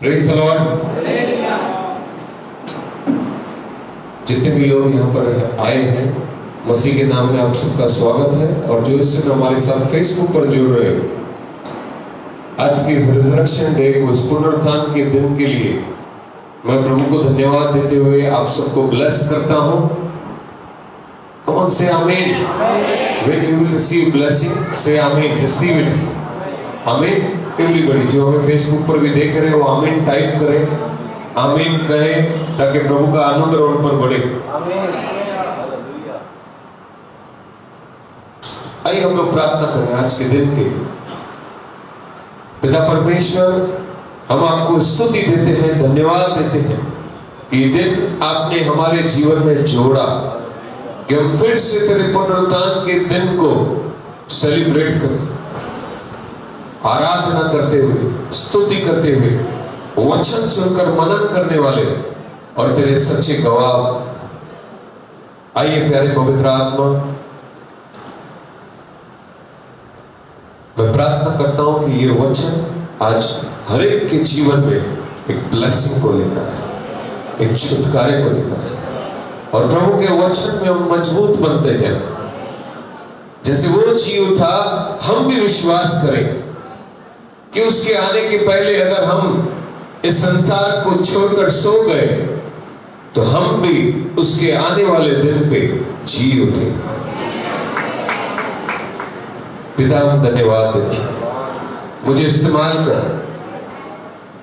Praise the Lord. जितने भी लोग यहाँ पर आए हैं, मसीह के नाम में आप सबका स्वागत है। और जो इस समय हमारे साथ फेसबुक पर जुड़ रहे हो, आज की रिजरेक्शन डे को, इस पुनरुत्थान के दिन के लिए मैं प्रभु को धन्यवाद देते हुए आप सबको ब्लेस करता हूँ। Come on, say amen. When you will receive blessing, say amen. Receive it. Amen. Everybody जो हमें फेसबुक पर भी देख रहे हो, आमीन टाइप करें, आमीन करें, ताकि प्रभु का अनुग्रह उन पर बढ़े। आइए हम लोग प्रार्थना करें आज के दिन के। पिता परमेश्वर, हम आपको स्तुति देते हैं, धन्यवाद देते हैं कि ये दिन आपने हमारे जीवन में जोड़ा, कि हम फिर से तेरे पुनरुत्थान के दिन को सेलिब्रेट करें, आराधना करते हुए, स्तुति करते हुए, वचन सुनकर मनन करने वाले और तेरे सच्चे गवाह। आइए प्यारे पवित्र आत्मा, मैं प्रार्थना करता हूं कि ये वचन आज हर एक के जीवन में एक ब्लेसिंग को लेकर है, एक छुटकारे को लेकर है। और प्रभु के वचन में हम मजबूत बनते हैं। जैसे वो जी उठा, हम भी विश्वास करें कि उसके आने के पहले अगर हम इस संसार को छोड़कर सो गए, तो हम भी उसके आने वाले दिन पे जी उठे। पिता, हम धन्यवाद देते हैं, मुझे इस्तेमाल कर,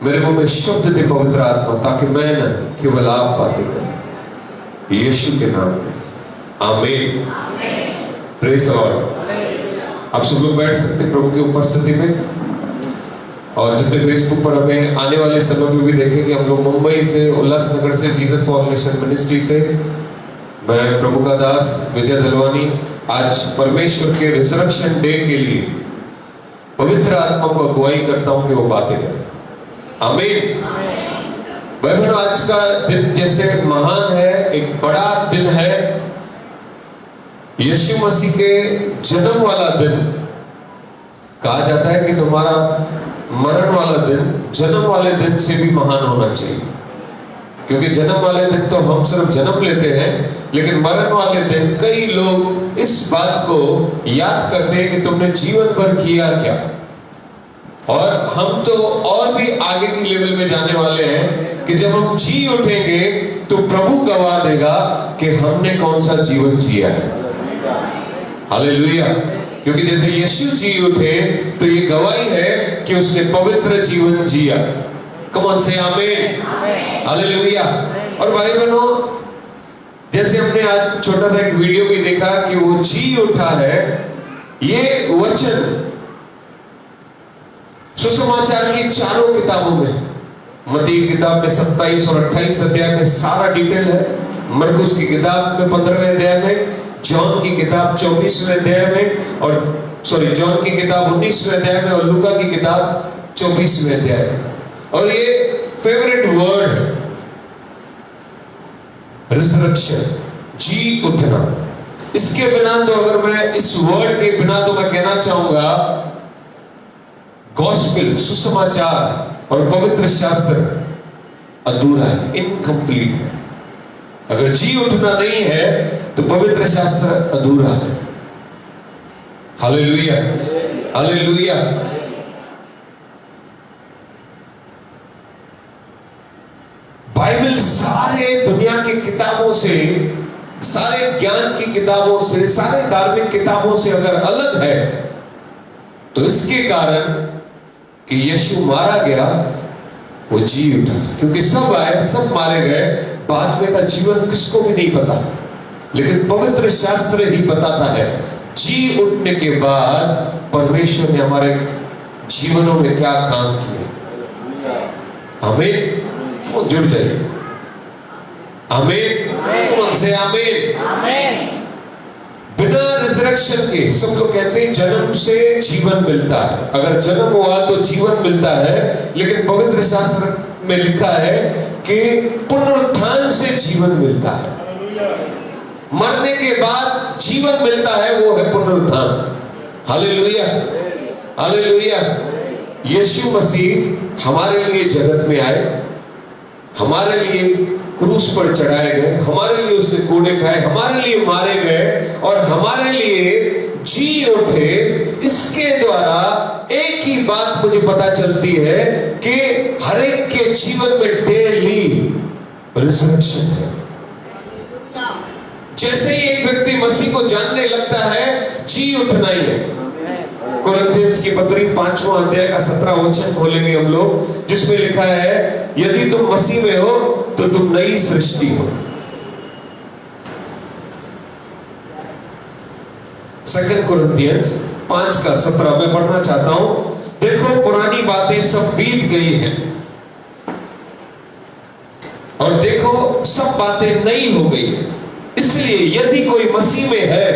मेरे मुंह में शब्द दे पवित्र आत्मा, ताकि मैं न केवल आप बातें करें, यीशु के नाम में आमीन। Praise the Lord. आप सब लोग बैठ सकते हैं प्रभु की उपस्थिति में। और जितने फेसबुक पर हमें आने वाले समय में भी देखेंगे, हम लोग मुंबई से, उल्लासनगर से, जीसस फॉर मिशन मिनिस्ट्री से, मैं प्रभु का दास विजय दलवानी आज परमेश्वर के रिजरेक्शन डे के लिए पवित्र आत्मा को अगुवाई करता हूं कि वो बातें करें। आमीन। बहनों, आज का दिन जैसे महान है, एक बड़ा दिन है, यीशु मसीह के जन्म वाला दिन। कहा जाता है कि तुम्हारा मरण वाला दिन जन्म वाले दिन से भी महान होना चाहिए, क्योंकि जन्म वाले दिन तो हम सिर्फ जन्म लेते हैं, लेकिन मरण वाले दिन कई लोग इस बात को याद करते हैं कि तुमने जीवन भर किया क्या। और हम तो और भी आगे की लेवल में जाने वाले हैं कि जब हम जी उठेंगे तो प्रभु गवाह देगा कि हमने कौन सा जीवन जिया है। हालेलुया। क्योंकि जैसे यीशु जी उठे तो ये गवाही है कि उसने पवित्र जीवन जिया। कम ऑन से आमीन। हालेलुया। और भाई बहनों, जैसे हमने आज छोटा सा एक वीडियो भी देखा कि वो जी उठा है, ये वचन सुसमाचार की चारों किताबों में, मत्ती की किताब में 27 और 28 अध्याय में सारा डिटेल है, मरकुस की किताब में 15वें अध्याय में, जॉन की किताब 24वें अध्याय में, और जॉन की किताब 19वें अध्याय में, और लूका की किताब 24वें अध्याय में। और ये फेवरेट वर्ड है, रिजरेक्शन, जी उठना। इसके बिना तो, अगर मैं इस वर्ड के बिना तो मैं कहना चाहूंगा गॉस्पेल, सुसमाचार और पवित्र शास्त्र अधूरा है, इनकम्प्लीट है। अगर जी उठना नहीं है तो पवित्र शास्त्र अधूरा है। Hallelujah, hallelujah. बाइबल सारे दुनिया की किताबों से, सारे ज्ञान की किताबों से, सारे धार्मिक किताबों से अगर अलग है, तो इसके कारण कि यीशु मारा गया, वो जी उठा। क्योंकि सब आए, सब मारे गए, बाद में का जीवन किसको भी नहीं पता, लेकिन पवित्र शास्त्र ही बताता है जी उठने के बाद परमेश्वर ने हमारे जीवनों में क्या काम किए। हमें वो जुड़ जाइए। आमीन से आमीन। बिना रिजरेक्शन के, सब लोग कहते हैं जन्म से जीवन मिलता है। अगर जन्म हुआ तो जीवन मिलता है, लेकिन पवित्र शास्त्र में लिखा है कि पुनरुत्थान से जीवन मिलता है। मरने के बाद जीवन मिलता है, वो है पुनरुत्थान। Hallelujah, hallelujah. यीशु मसीह हमारे लिए जगत में आए, हमारे लिए क्रूस पर चढ़ाए गए, हमारे लिए उसने कोड़े खाए, हमारे लिए मारे गए और हमारे लिए जी उठे। इसके द्वारा एक ही बात मुझे पता चलती है कि हर एक के जीवन में डेली रिजरेक्शन है। जैसे ही एक व्यक्ति मसीह को जानने लगता है, जी उठना ही है। कुरिन्थियंस की पत्री 5वां अध्याय का 17 वचन खोलेंगे हम लोग, जिसमें लिखा है, यदि तुम मसीह में हो तो तुम नई सृष्टि हो। 2 कुरिन्थियंस 5 का 17 मैं पढ़ना चाहता हूं। देखो, पुरानी बातें सब बीत गई हैं और देखो सब बातें नई हो गई हैं। इसलिए यदि कोई मसीह में है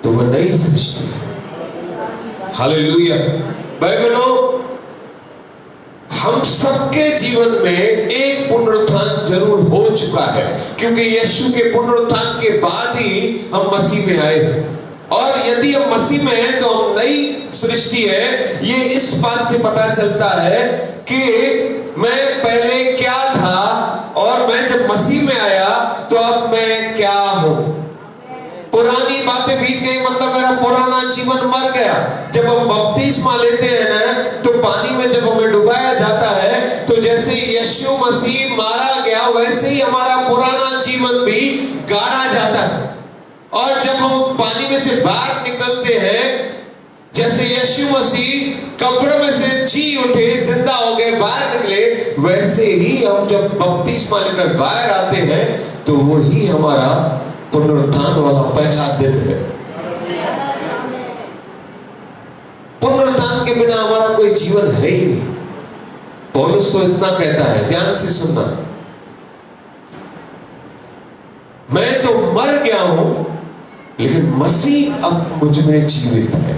तो वह नई सृष्टि है। हालेलुया। भाई बहनों, हम सबके जीवन में एक पुनरुत्थान जरूर हो चुका है, क्योंकि यीशु के पुनरुत्थान के बाद ही हम मसीह में आए हैं। और यदि हम मसीह में हैं तो हम नई सृष्टि है। ये इस बात से पता चलता है कि मैं पहले क्या था और मैं जब मसीह में आया तो अब मैं क्या हूं। पुरानी बातें बीत गई, मतलब मेरा पुराना जीवन मर गया। जब हम बपतिस्मा लेते हैं ना, तो पानी में जब हमें डुबाया जाता है, तो जैसे यीशु मसीह मारा गया, वैसे ही हमारा पुराना जीवन भी गाड़ा जाता है। और जब हम पानी में से बाहर निकलते हैं, जैसे यीशु मसीह कब्र में से जी उठे, जिंदा हो गए, बाहर निकले, वैसे ही हम जब बपतिस्मा लेकर बाहर आते हैं, तो वही हमारा पुनरुत्थान वाला पहला दिन है। पुनरुत्थान के बिना हमारा कोई जीवन है ही नहीं। पौलुस तो इतना कहता है, ध्यान से सुनना, मैं तो मर गया हूं लेकिन मसीह अब मुझ में जीवित है।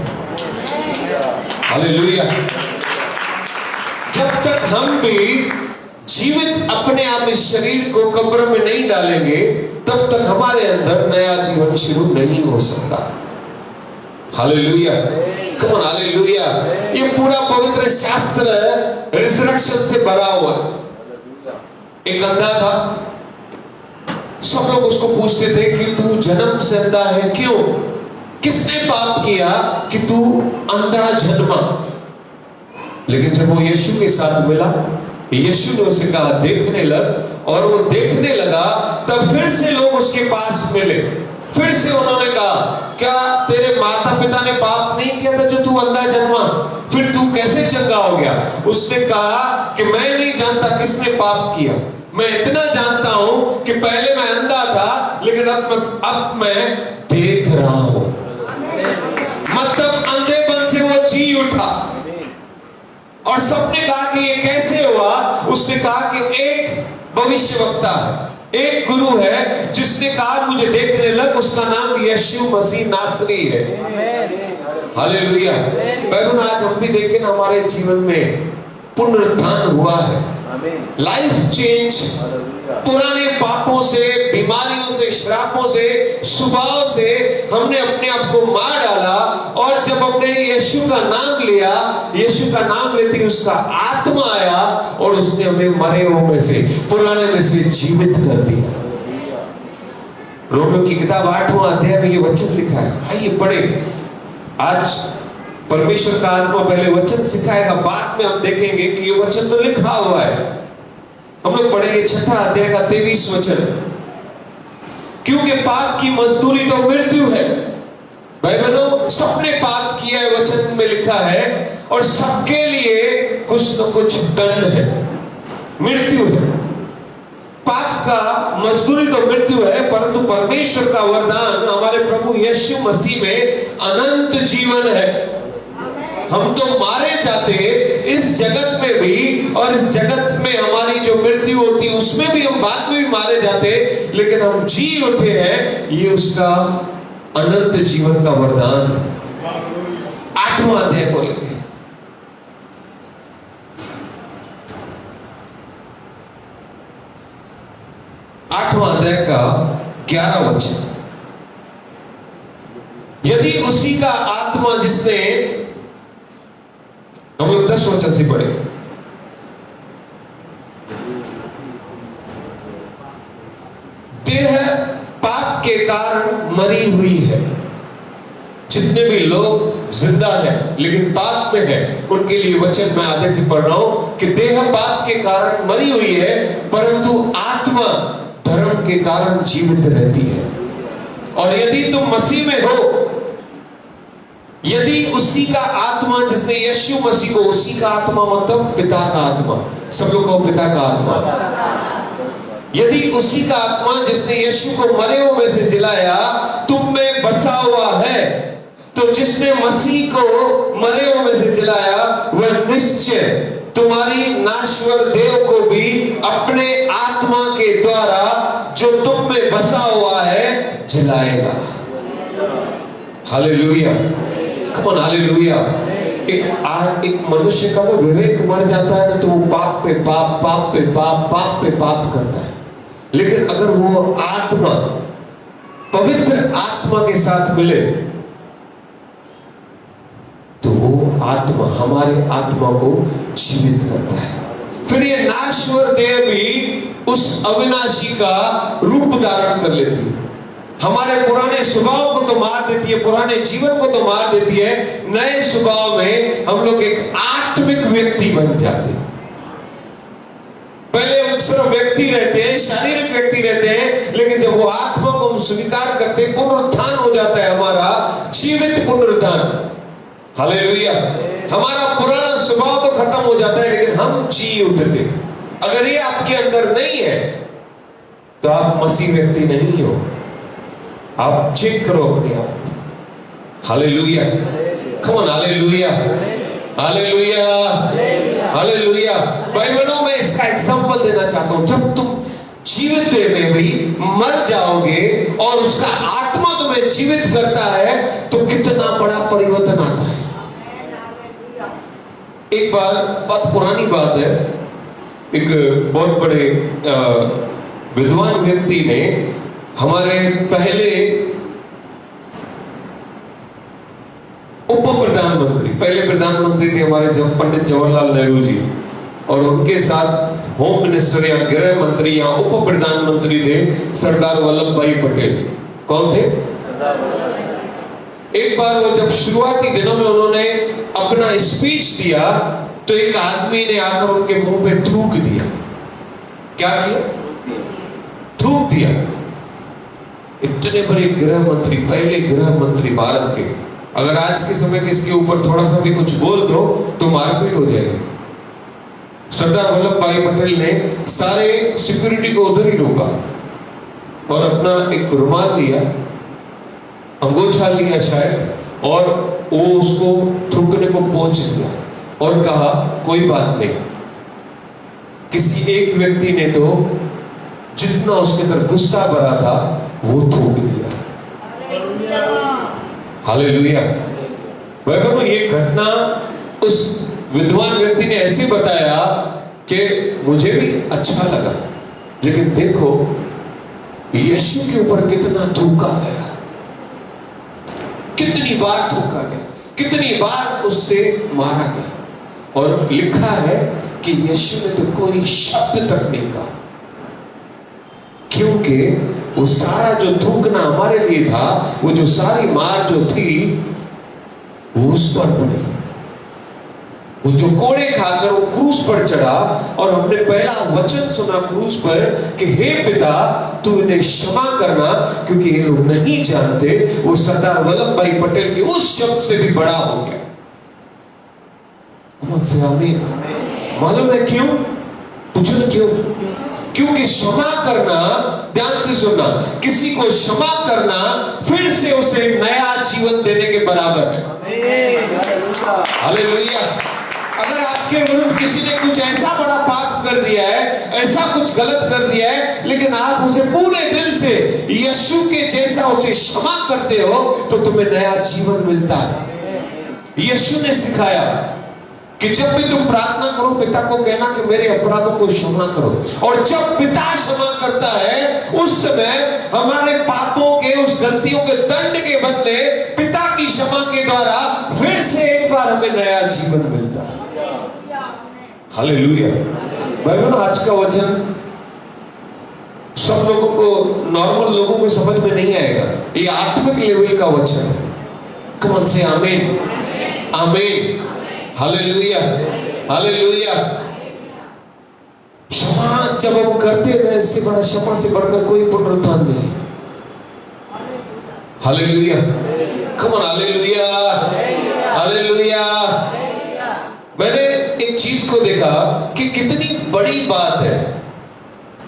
हालेलुया। जब तक हम भी जीवित अपने आप इस शरीर को कब्र में नहीं डालेंगे, तब तक हमारे अंदर नया जीवन शुरू नहीं हो सकता। हालेलुया। Come on, hallelujah. ये पूरा पवित्र शास्त्र रिजरेक्शन से भरा हुआ है। एक अंधा था, सब लोग उसको पूछते थे कि तू जन्म से अंधा है, क्यों? किसने पाप किया कि तू अंधा जन्मा? लेकिन जब वो यीशु के साथ मिला, यीशु ने उसे कहा देखने लग, और वो देखने लगा, तब फिर से लोग उसके पास मिले। फिर से उन्होंने कहा, क्या तेरे माता पिता ने पाप नहीं किया था जो तू अंधा जन्मा? फिर तू कैसे चंगा हो गया? उसने कहा कि मैं नहीं जानता किसने पाप किया, मैं इतना जानता हूं कि पहले मैं अंधा था लेकिन अब मैं देख रहा हूं। मतलब अंधेपन से वो जी उठा। और सबने कहा कि ये कैसे हुआ? उसने कहा कि एक भविष्यवक्ता, एक गुरु है जिसने कहा मुझे देखने लग, उसका नाम यीशु मसीह नासरी है। हालेलुया। बहन, आज हम भी देखें ना, हमारे जीवन में पुनरुत्थान हुआ है, लाइफ चेंज। पुराने पापों से, बीमारियों से, श्रापों से, स्वभाव से हमने अपने आप को मार डाला, और जब हमने यीशु का नाम लिया, यीशु का नाम लेते ही उसका आत्मा आया और उसने हमें मरे हुए में से, पुराने में से जीवित कर दिया। रोमियो की किताब 8वां अध्याय में ये वचन लिखा है। आइए पढ़े। आज परमेश्वर का आत्मा पहले वचन सिखाएगा, बाद में हम देखेंगे कि ये वचन तो लिखा हुआ है। हम लोग पढ़ेंगे 6 अध्याय का 23 वचन। क्योंकि पाप की मजदूरी तो मृत्यु है। भाई बहनों, सबने पाप किया है, वचन में लिखा है, और सबके लिए कुछ न कुछ दंड है, मृत्यु है। पाप का मजदूरी तो मृत्यु है, परंतु परमेश्वर का वरदान हमारे प्रभु यीशु मसीह में अनंत जीवन है। हम तो मारे जाते इस जगत में भी, और इस जगत में हमारी जो मृत्यु होती है उसमें भी हम बाद में भी मारे जाते, लेकिन हम जी उठे हैं। ये उसका अनंत जीवन का वरदान है। 8वां अध्याय बोलेंगे। 8वां अध्याय का 11 वचन। यदि उसी का आत्मा जिसने, हम लोग 10 वचन से पढ़े। देह पाप के कारण मरी हुई है। जितने भी लोग जिंदा हैं लेकिन पाप में हैं, उनके लिए वचन मैं आगे से पढ़ रहा हूं कि देह पाप के कारण मरी हुई है, परंतु आत्मा धर्म के कारण जीवित रहती है। और यदि तुम मसीह में हो, यदि उसी का आत्मा, जिसने यीशु मसीह को, उसी का आत्मा मतलब पिता का आत्मा, सब लोग को पिता का आत्मा, यदि उसी का आत्मा जिसने यीशु को मरे हुए में से जिलाया तुम में बसा हुआ है, तो जिसने मसीह को मरे हुए में से जिलाया वह निश्चय तुम्हारी नाश्वर देह को भी अपने आत्मा के द्वारा जो तुम में बसा हुआ है जिलाएगा। Hallelujah, come on hallelujah. एक मनुष्य का वो विवेक मर जाता है तो वो पाप पे पाप, पाप पे पाप, पाप पे पाप करता है। लेकिन अगर वो आत्मा, पवित्र आत्मा के साथ मिले तो वो आत्मा हमारे आत्मा को जीवित करता है। फिर ये नाश्वर देह भी उस अविनाशी का रूप धारण कर लेती है। हमारे पुराने स्वभाव को तो मार देती है, पुराने जीवन को तो मार देती है, नए स्वभाव में हम लोग एक आत्मिक व्यक्ति बन जाते हैं। पहले हम सिर्फ व्यक्ति रहते हैं, शारीरिक व्यक्ति रहते हैं, लेकिन जब वो आत्मा को हम स्वीकार करते हैं, पुनरुत्थान हो जाता है हमारा, जीवित पुनरुत्थान। हालेलुया। हमारा पुराना स्वभाव तो खत्म हो जाता है लेकिन हम जी उठते। अगर ये आपके अंदर नहीं है तो आप मसीह व्यक्ति नहीं हो। आप चेक करो अपने आप। Hallelujah, come on hallelujah, hallelujah, hallelujah. भाई बहनों, मैं इसका एग्जांपल देना चाहता हूं। जब तुम जीवित देह में भी मर जाओगे और उसका आत्मा तुम्हें जीवित करता है तो कितना बड़ा परिवर्तन आता है। एक बार, बहुत पुरानी बात है, एक बहुत बड़े विद्वान व्यक्ति ने हमारे पहले उप प्रधानमंत्री, पहले प्रधानमंत्री थे हमारे जब पंडित जवाहरलाल नेहरू जी, और उनके साथ होम मिनिस्टर या गृह मंत्री या उप प्रधानमंत्री थे सरदार वल्लभ भाई पटेल। कौन थे? एक बार वो जब शुरुआती दिनों में उन्होंने अपना स्पीच दिया तो एक आदमी ने आकर उनके मुंह पे थूक दिया। क्या किया? थूक दिया। इतने बड़े गृह मंत्री, पहले गृह मंत्री भारत के, अगर आज के समय किसके ऊपर थोड़ा सा भी कुछ बोल दो तो मारपीट हो जाएगी। सरदार वल्लभ भाई पटेल ने सारे सिक्योरिटी को उधर ही रोका और अपना एक रुमाल लिया, अंगोछा लिया शायद, और वो उसको थूकने को पहुंच दिया और कहा कोई बात नहीं। किसी एक व्यक्ति ने तो जितना उसके अंदर गुस्सा भरा था वो थूक दिया। हालेलुया। वह ये घटना उस विद्वान व्यक्ति ने ऐसे बताया कि मुझे भी अच्छा लगा, लेकिन देखो यीशु के ऊपर कितना थूका गया, कितनी बार थूका गया, कितनी बार उससे मारा गया। और लिखा है कि यीशु ने तो कोई शब्द तक नहीं कहा, क्योंकि वो सारा जो थूकना हमारे लिए था, वो जो सारी मार जो थी वो उस पर पड़ी। वो जो कोड़े खाकर वो क्रूस पर चढ़ा और हमने पहला वचन सुना क्रूस पर कि हे पिता तू इन्हें क्षमा करना क्योंकि ये लोग नहीं जानते। वो सरदार वल्लभ भाई पटेल के उस शब्द से भी बड़ा हो गया। मालूम है क्यों? पूछो ना क्यों? क्योंकि क्षमा करना, ध्यान से सुनना, किसी को क्षमा करना फिर से उसे नया जीवन देने के बराबर है। हालेलुया। अगर आपके विरुद्ध किसी ने कुछ ऐसा बड़ा पाप कर दिया है, ऐसा कुछ गलत कर दिया है, लेकिन आप उसे पूरे दिल से यीशु के जैसा उसे क्षमा करते हो तो तुम्हें नया जीवन मिलता है। यीशु ने सिखाया कि जब भी तुम प्रार्थना करो पिता को कहना कि मेरे अपराधों को क्षमा करो, और जब पिता क्षमा करता है उस समय हमारे पापों के, उस गलतियों के दंड के बदले पिता की क्षमा के द्वारा फिर से एक बार हमें नया जीवन मिलता है। हालेलुया। भाइयों, आज का वचन सब लोगों को, नॉर्मल लोगों को समझ में नहीं आएगा। ये आत्मिक लेवल का वचन है। कम ऑन से आमीन, आमीन, हालेलुया, हालेलुया। क्षमा जब हम करते हैं, इससे बड़ा, क्षमा से बढ़कर कोई पुनरुत्थान नहीं। Hallelujah, come on, hallelujah, hallelujah. मैंने एक चीज को देखा कि कितनी बड़ी बात है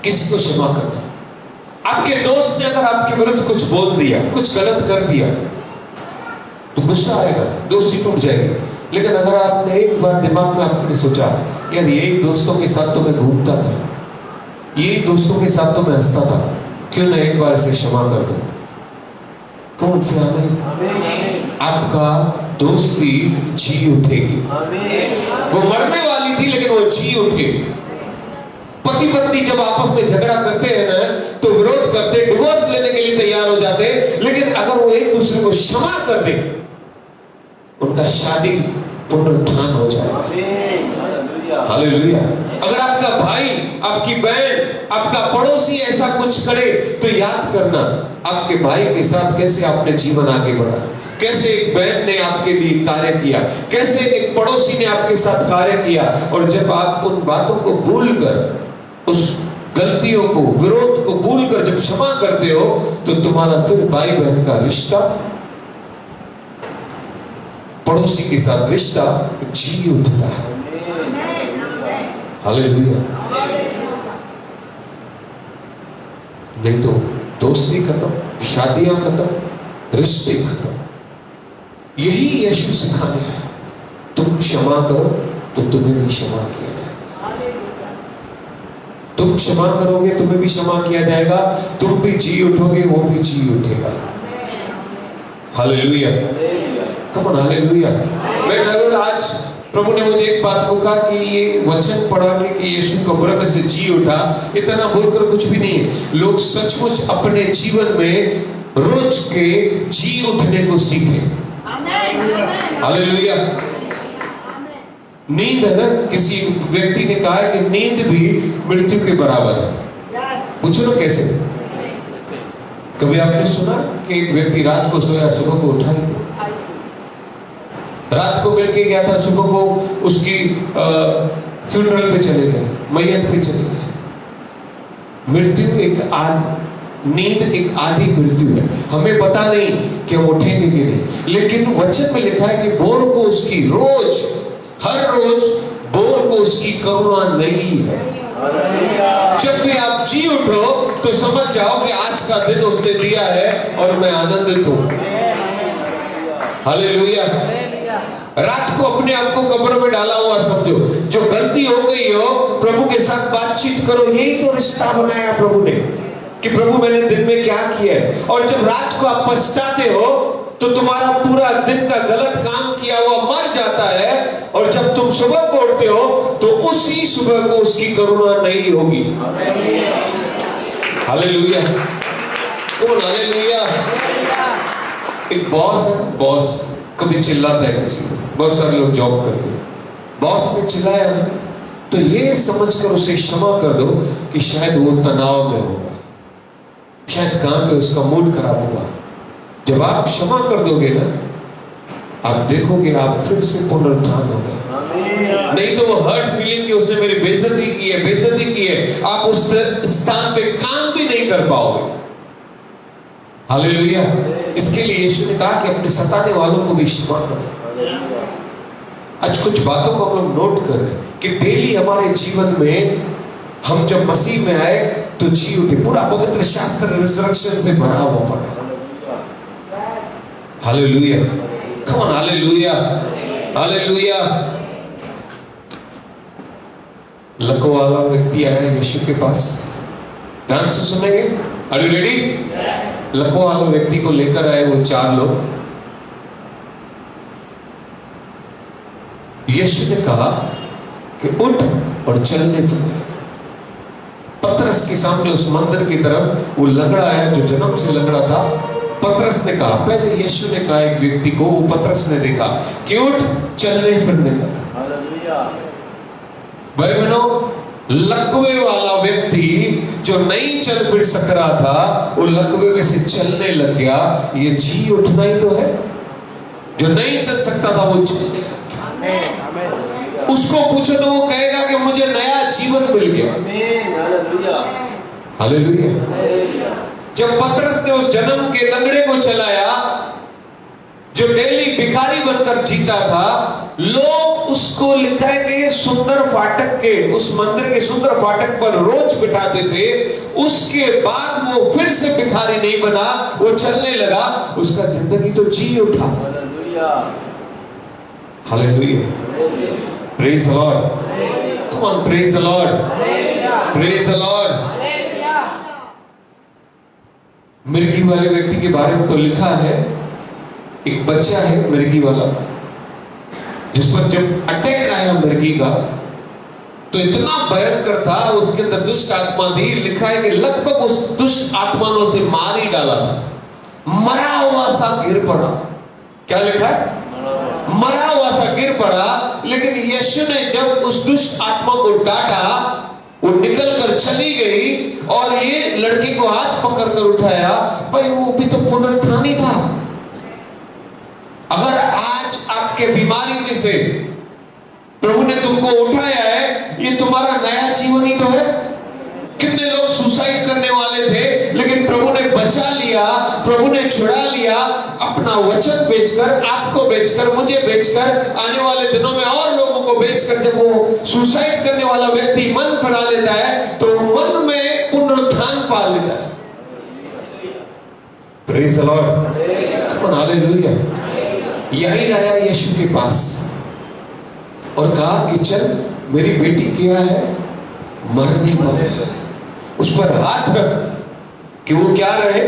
किसी को क्षमा करना। आपके दोस्त ने अगर आपके विरुद्ध कुछ बोल दिया, कुछ गलत कर दिया, तो गुस्सा आएगा, दोस्ती टूट जाएगी। लेकिन अगर आपने एक बार दिमाग में आपने सोचा, यार यही दोस्तों के साथ तो मैं घूमता था, यही दोस्तों के साथ तो मैं हंसता था, क्यों ना एक बार इसे क्षमा कर दूं। कौन से आमीन? आपका दोस्ती जी उठेगी। वो मरने वाली थी लेकिन वो जी उठे। पति पत्नी जब आपस में झगड़ा करते हैं ना, तो विरोध करते, डिवोर्स लेने के लिए तैयार हो जाते हैं, लेकिन अगर वो एक दूसरे को क्षमा कर दे, उनका शादी पुनरुत्थान हो जाएगा। हालेलुया। अगर आपका भाई, आपकी बहन, आपका पड़ोसी ऐसा कुछ करे, तो याद करना आपके भाई के साथ कैसे आपने जीवन आगे बढ़ा, कैसे एक बहन ने आपके लिए कार्य किया, कैसे एक पड़ोसी ने आपके साथ कार्य किया। और जब आप उन बातों को भूलकर, उस गलतियों को, विरोध को भूलकर जब क्षमा करते हो, तो तुम्हारा फिर भाई बहन का रिश्ता, पड़ोसी के साथ रिश्ता जी उठता है। हालेलुया। नहीं तो दोस्ती खत्म, शादियां खत्म, रिश्ते खत्म। यही यीशु सिखाने है। तुम क्षमा करो तो तुम्हें भी क्षमा किया जाएगा। तुम क्षमा करोगे, तुम्हें भी क्षमा किया जाएगा। तुम भी जी उठोगे, वो भी जी उठेगा। Hallelujah, come on, hallelujah. मैं जरूर आज प्रभु ने मुझे एक बात को कहा कि ये वचन पढ़ा कि यीशु कब्र में से जी उठा, इतना बोलकर कुछ भी नहीं है। लोग सचमुच अपने जीवन में रोज के जी उठने को सीखे। हालेलुया। नींद है ना, किसी व्यक्ति ने कहा है कि नींद भी मृत्यु के बराबर है। पूछो ना कैसे? कभी आपने सुना कि एक व्यक्ति रात को सोया, सुबह को उठा ही, रात को मिलके गया था, सुबह को उसकी फ्यूनरल पे चले गए, मैयत पे चले गए। मृत्यु नींद एक आधी मृत्यु है। हमें पता नहीं कि हम उठेंगे कि नहीं, लेकिन वचन में लिखा है कि भोर को उसकी, रोज, हर रोज भोर को उसकी करुणा नई है। जब भी आप जी उठो तो समझ जाओ कि आज का दिन उसने दिया है और मैं आनंदित हूं। हालेलुया। रात को अपने आप को कब्र में डाला हुआ समझो। जो गलती हो गई हो, प्रभु के साथ बातचीत करो। यही तो रिश्ता बनाया प्रभु ने कि प्रभु मैंने दिन में क्या किया है। और जब रात को आप पछताते हो तो तुम्हारा पूरा दिन का गलत काम किया हुआ मर जाता है। और जब तुम सुबह को उठते हो तो उसी सुबह को उसकी करुणा नहीं होगी। हालेलुया, कौन हालेलुया। एक बॉस है, बॉस कभी चिल्लाता है किसी को, बहुत सारे लोग जॉब करते हैं, बॉस ने चिल्लाया तो ये समझकर उसे क्षमा कर दो कि शायद वो तनाव में होगा, शायद काम पे उसका मूड खराब हुआ। जब आप क्षमा कर दोगे ना, आप देखोगे आप फिर से पुनरुत्थान होगा। नहीं तो वो हर्ट फीलिंग कि उसने मेरी बेइज्जती की है, बेइज्जती की है, आप उस स्थान पे काम भी नहीं कर पाओगे। हालेलुया। इसके लिए यीशु ने कहा कि अपने सताने वालों को भी क्षमा करो। आज कुछ बातों को हम लोग नोट कर रहे हैं कि डेली हमारे जीवन में हम जब मसीह में आए तो जी उठे। पूरा पवित्र शास्त्र रिजरेक्शन से भरा हुआ पड़ा। Hallelujah, come on, hallelujah, hallelujah. लकवा वाला व्यक्ति आया यीशु के पास, ध्यान से सुनेंगे। Are you ready? लकवा वाले व्यक्ति को लेकर आए वो 4 लोग। यीशु ने कहा कि उठ और चलने फिरने। पतरस के सामने उस मंदिर की तरफ वो लंगड़ा आया जो जन्म से लंगड़ा था। पतरस ने कहा, पहले यीशु ने कहा एक व्यक्ति को, वो पतरस ने देखा कि उठ, चलने फिरने लगा। भाई बहनों, लकवे वाला व्यक्ति जो नहीं चल फिर सक रहा था, वो लकवे में से चलने लग गया। ये जी उठना ही तो है। जो नहीं चल सकता था वो चलने लग गया। उसको पूछो तो वो कहेगा कि मुझे नया जीवन मिल गया। हालेलुया। जब पतरस ने उस जन्म के लंगड़े को चलाया, जो डेली भिखारी बनकर जीता था, लोग उसको लिखा है कि सुंदर फाटक के, उस मंदिर के सुंदर फाटक पर रोज बिठाते थे। उसके बाद वो फिर से भिखारी नहीं बना, वो चलने लगा, उसका जिंदगी तो जी उठा। Hallelujah. Praise the Lord. Come on, praise the Lord, praise the Lord. मिर्गी वाले व्यक्ति के बारे में तो लिखा है, एक बच्चा है मिर्गी वाला, जिस पर जब अटैक आया मिर्गी का, तो इतना भयंकर था, उसके अंदर दुष्ट आत्मा थी। लिखा है कि लगभग उस दुष्ट आत्मा ने उसे मार ही डाला था। मरा हुआ सा गिर पड़ा। क्या लिखा है? मरा हुआ सा गिर पड़ा। लेकिन यीशु ने जब उस दुष्ट आत्मा को डांटा, वो निकल कर चली गई और ये लड़के को हाथ पकड़कर उठाया। भाई वो भी तो पुनरुत्थानी था। अगर आज आपके बीमारी में से प्रभु ने तुमको उठाया है, ये तुम्हारा नया जीवन ही तो है। कितने लोग सुसाइड करने वाले थे, लेकिन प्रभु ने बचा लिया, प्रभु ने छुड़ा लिया। अपना वचन बेचकर, आपको बेचकर, मुझे बेचकर, आने वाले दिनों में और लोगों को बेचकर, जब वो सुसाइड करने वाला व्यक्ति मन फिरा लेता है, तो मन में पुनरुत्थान पा लेता है। Praise the Lord, hallelujah. यही आया यीशु के पास और कहा कि चल, मेरी बेटी क्या है, मरने पर, उस पर हाथ रख कि वो क्या रहे,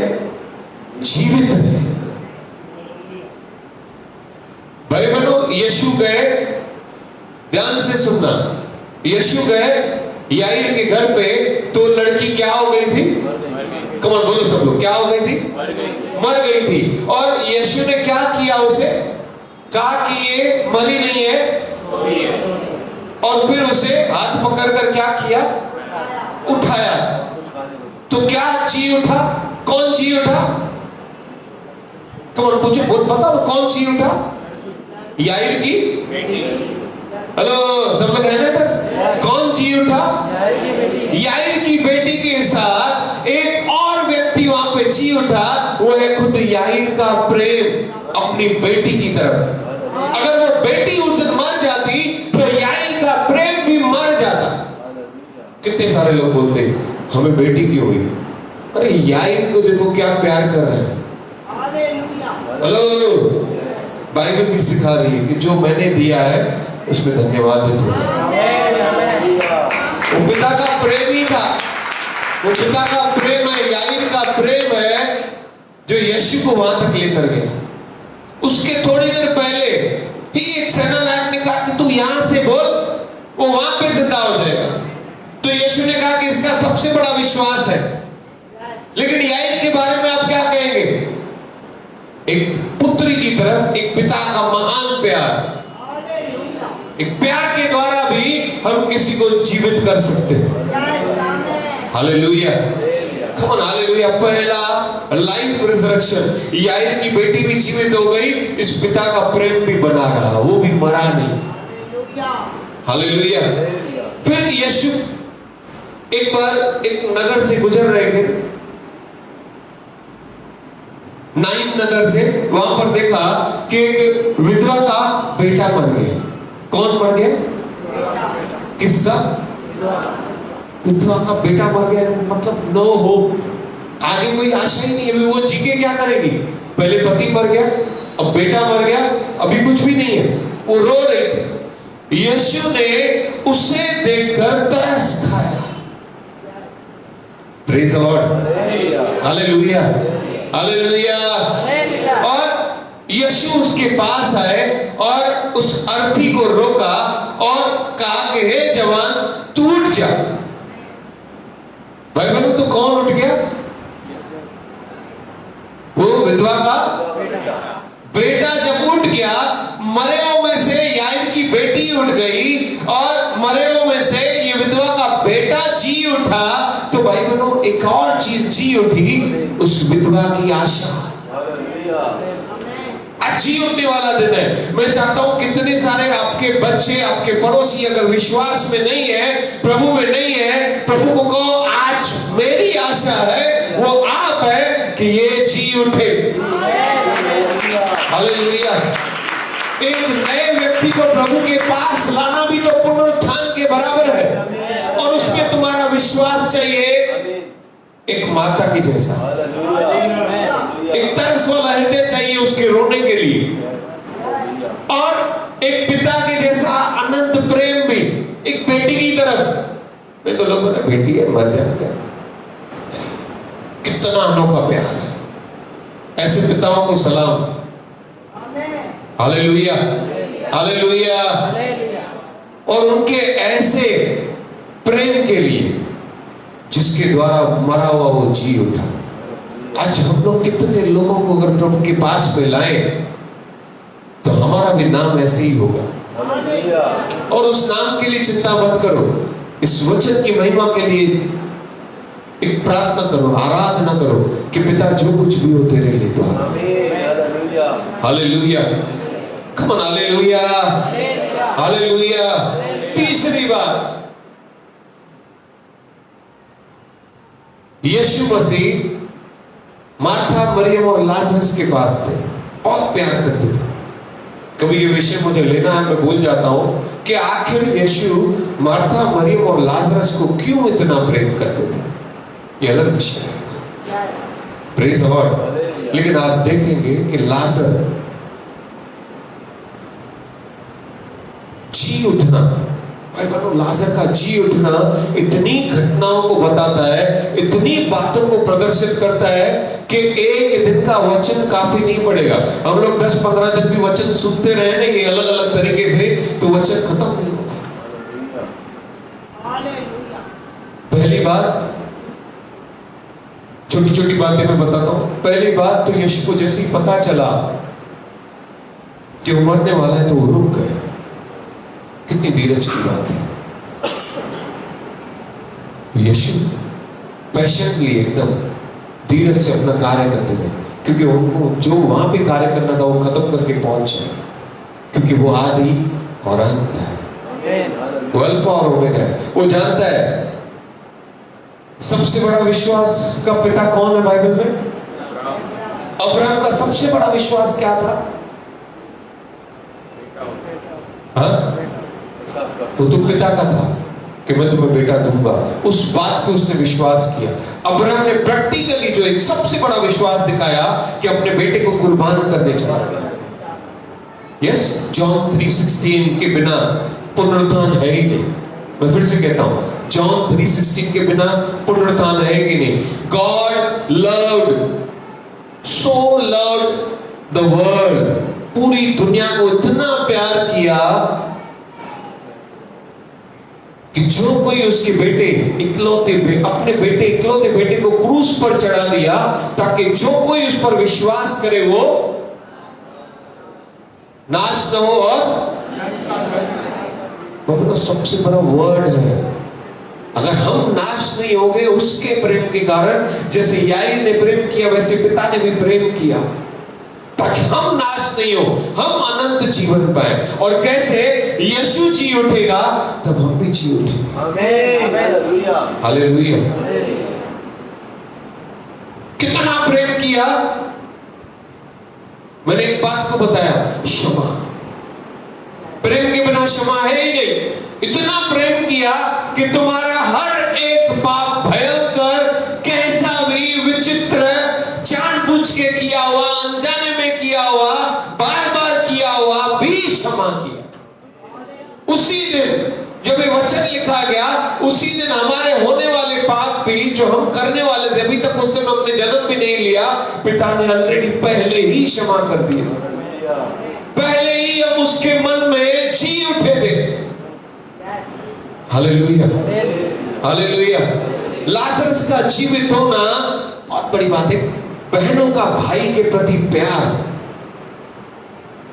जीवित रहे। भाई बहनों, यीशु गए, ध्यान से सुनना, यीशु गए याईर के घर पे, तो लड़की क्या हो गई थी? कमान बोलो सब लोग, क्या हो गई थी? मर गई थी। और यीशु ने क्या किया? उसे कहा कि ये मरी नहीं है, और फिर उसे हाथ पकड़कर क्या किया? उठाया। तो क्या जी उठा? कौन जी उठा? कमान पूछे, बहुत पता हो कौन जी उठा? याईर की बेटी। हेलो, सब लोग है ना? कौन जी उठा? याईर की बेटी के साथ एक और व्यक्ति वहां पे जी उठा। वो है खुद याईर का प्रेम अपनी बेटी की तरफ। अगर वो बेटी उस दिन मर जाती तो याईर का प्रेम भी मर जाता। कितने सारे लोग बोलते हमें बेटी क्यों हुई? अरे याईर को देखो क्या प्यार कर रहे हैं। हेलो, बाइबल भी सिखा रही है कि जो मैंने दिया है उसमें धन्यवाद दो। वो पिता का प्रेम ही था, वो पिता का प्रेम है, याईर का प्रेम है, जो यीशु को वहां तक लेकर गया। उसके थोड़ी देर पहले ही एक सेनानायक ने कहा कि तू यहां से बोल, वो वहां पे जिंदा हो जाएगा। तो यीशु ने कहा कि इसका सबसे बड़ा विश्वास है। लेकिन याईर के बारे में आप क्या कहेंगे? एक पुत्री की तरफ एक पिता का महान प्यार, एक प्यार के द्वारा भी हम किसी को जीवित कर सकते हैं। Hallelujah, come on, hallelujah. पहला लाइफ रिजरेक्शन, याईर की बेटी भी जीवित हो गई, इस पिता का प्रेम भी बना रहा, वो भी मरा नहीं। हालेलुया। फिर यीशु एक बार एक नगर से गुजर रहे थे, नाइन नगर से, वहां पर देखा कि एक विधवा का बेटा मर गया। कौन मर गया? किसका? विधवा का बेटा मर गया। मतलब नो होप, आगे कोई आशा ही नहीं है। वो जी के क्या करेगी? पहले पति मर गया, अब बेटा मर गया, अभी कुछ भी नहीं है। वो रो रही थी। यीशु ने उसे देखकर तरस खाया। Praise the Lord, hallelujah, hallelujah. और यीशु उसके पास आए और उस अर्थी को रोका और कहा कि हे जवान, तू उठ जा। भाई बहनों, तो कौन उठ गया? वो विधवा का बेटा जब उठ गया, मरे हुए में से याईर की बेटी उठ गई और मरे हुए में से जी उठी उस विधवा की आशा। आज जी उठने वाला दिन है। मैं चाहता हूं कितने सारे आपके बच्चे, आपके पड़ोसी अगर विश्वास में नहीं है, प्रभु में नहीं है, प्रभु को आज मेरी आशा है वो आप है कि ये जी उठे। हालेलुया। एक नए व्यक्ति को प्रभु के पास लाना भी तो पुनरुत्थान के बराबर है, और उसमें तुम्हारा विश्वास चाहिए एक माता की जैसा, एक तरस वाला हृदय चाहिए उसके रोने के लिए, और एक पिता के जैसा अनंत प्रेम भी एक बेटी की तरफ। नहीं तो लोगों ने बेटी है मर जाएगा, कितना अनोखा प्यार है। ऐसे पिताओं को सलाम। Hallelujah, hallelujah. और उनके ऐसे प्रेम के लिए जिसके द्वारा मरा हुआ वो जी उठा। आज हम लोग कितने लोगों को अगर प्रभु के पास में लाए तो हमारा भी नाम ऐसे ही होगा। और उस नाम के लिए चिंता मत करो, इस वचन की महिमा के लिए एक प्रार्थना करो, आराधना करो कि पिता जो कुछ भी हो तेरे लिए तो। Hallelujah, come on, hallelujah, hallelujah. तीसरी बात, यीशु मसीह मार्था, मरियम और लाजरस के पास थे, बहुत प्यार करते थे। कभी ये विषय मुझे लेना है, मैं भूल जाता हूं कि आखिर यीशु मार्था, मरियम और लाजरस को क्यों इतना प्रेम करते थे, ये अलग विषय है। Praise the Lord. लेकिन आप देखेंगे कि लाजर जी उठना, लाजर का जी उठना इतनी घटनाओं को बताता है, इतनी बातों को प्रदर्शित करता है कि एक दिन का वचन काफी नहीं पड़ेगा। हम लोग 10-15 दिन भी वचन सुनते रहे ना, ये अलग अलग तरीके से, तो वचन खत्म नहीं होगा। पहली बात, छोटी छोटी बातें मैं बताता हूं। पहली बात तो यीशु को जैसे ही पता चला कि वो मरने वाला है तो वो रुक गए। कितनी धीरज की बात है। यीशु पैशनेटली एकदम धीरज से अपना कार्य करते थे, क्योंकि उनको जो वहां पे कार्य करना था वो खत्म करके पहुंचे, क्योंकि वो आदि और अंत है, वो अल्फा और ओमेगा है। वो जानता है सबसे बड़ा विश्वास का पिता कौन है बाइबल में? अब्राहम का सबसे बड़ा विश्वास क्या था? हाँ? वो तो पिता का था कि मैं तुम्हें बेटा दूंगा। उस बात पे उसने विश्वास किया। अब्राहम ने प्रैक्टिकली जो एक सबसे बड़ा विश्वास दिखाया कि अपने बेटे को कुर्बान करने चला। यस, जॉन 3:16 के बिना पुनरुत्थान है ही नहीं। मैं फिर से कहता हूं, जॉन 3:16 के बिना पुनरुत्थान है कि नहीं। God loved, so loved the world, पूरी दुनिया को इतना प्यार किया कि जो कोई उसके बेटे अपने बेटे इकलौते बेटे को क्रूस पर चढ़ा दिया, ताकि जो कोई उस पर विश्वास करे वो नाश न हो। और मतलब सबसे बड़ा वर्ड है, अगर हम नाश नहीं होंगे उसके प्रेम के कारण, जैसे याईर ने प्रेम किया वैसे पिता ने भी प्रेम किया, ताकि हम नाश नहीं हो, हम अनंत जीवन पाए। और कैसे? यीशु जी उठेगा तब हम भी जी उठेंगे। आमीन, हालेलुया। कितना प्रेम किया। मैंने एक बात को बताया, क्षमा। प्रेम के बिना क्षमा है ही नहीं। इतना प्रेम किया कि तुम्हारा हर एक पाप, भयंकर, कैसा भी विचित्र, जानबूझ के किया हुआ, अनजाने में किया हुआ, बार बार किया हुआ भी क्षमा किया। उसी दिन जब ये वचन लिखा गया, उसी दिन हमारे होने वाले पाप भी जो हम करने वाले थे, अभी तक उससे हमने जन्म भी नहीं लिया, पिता ने ऑलरेडी पहले ही क्षमा कर दिया। पहले ही हम उसके मन में जी उठे थे। Hallelujah, hallelujah. लाजरस का जीवित होना बहुत बड़ी बात है। बहनों का भाई के प्रति प्यार।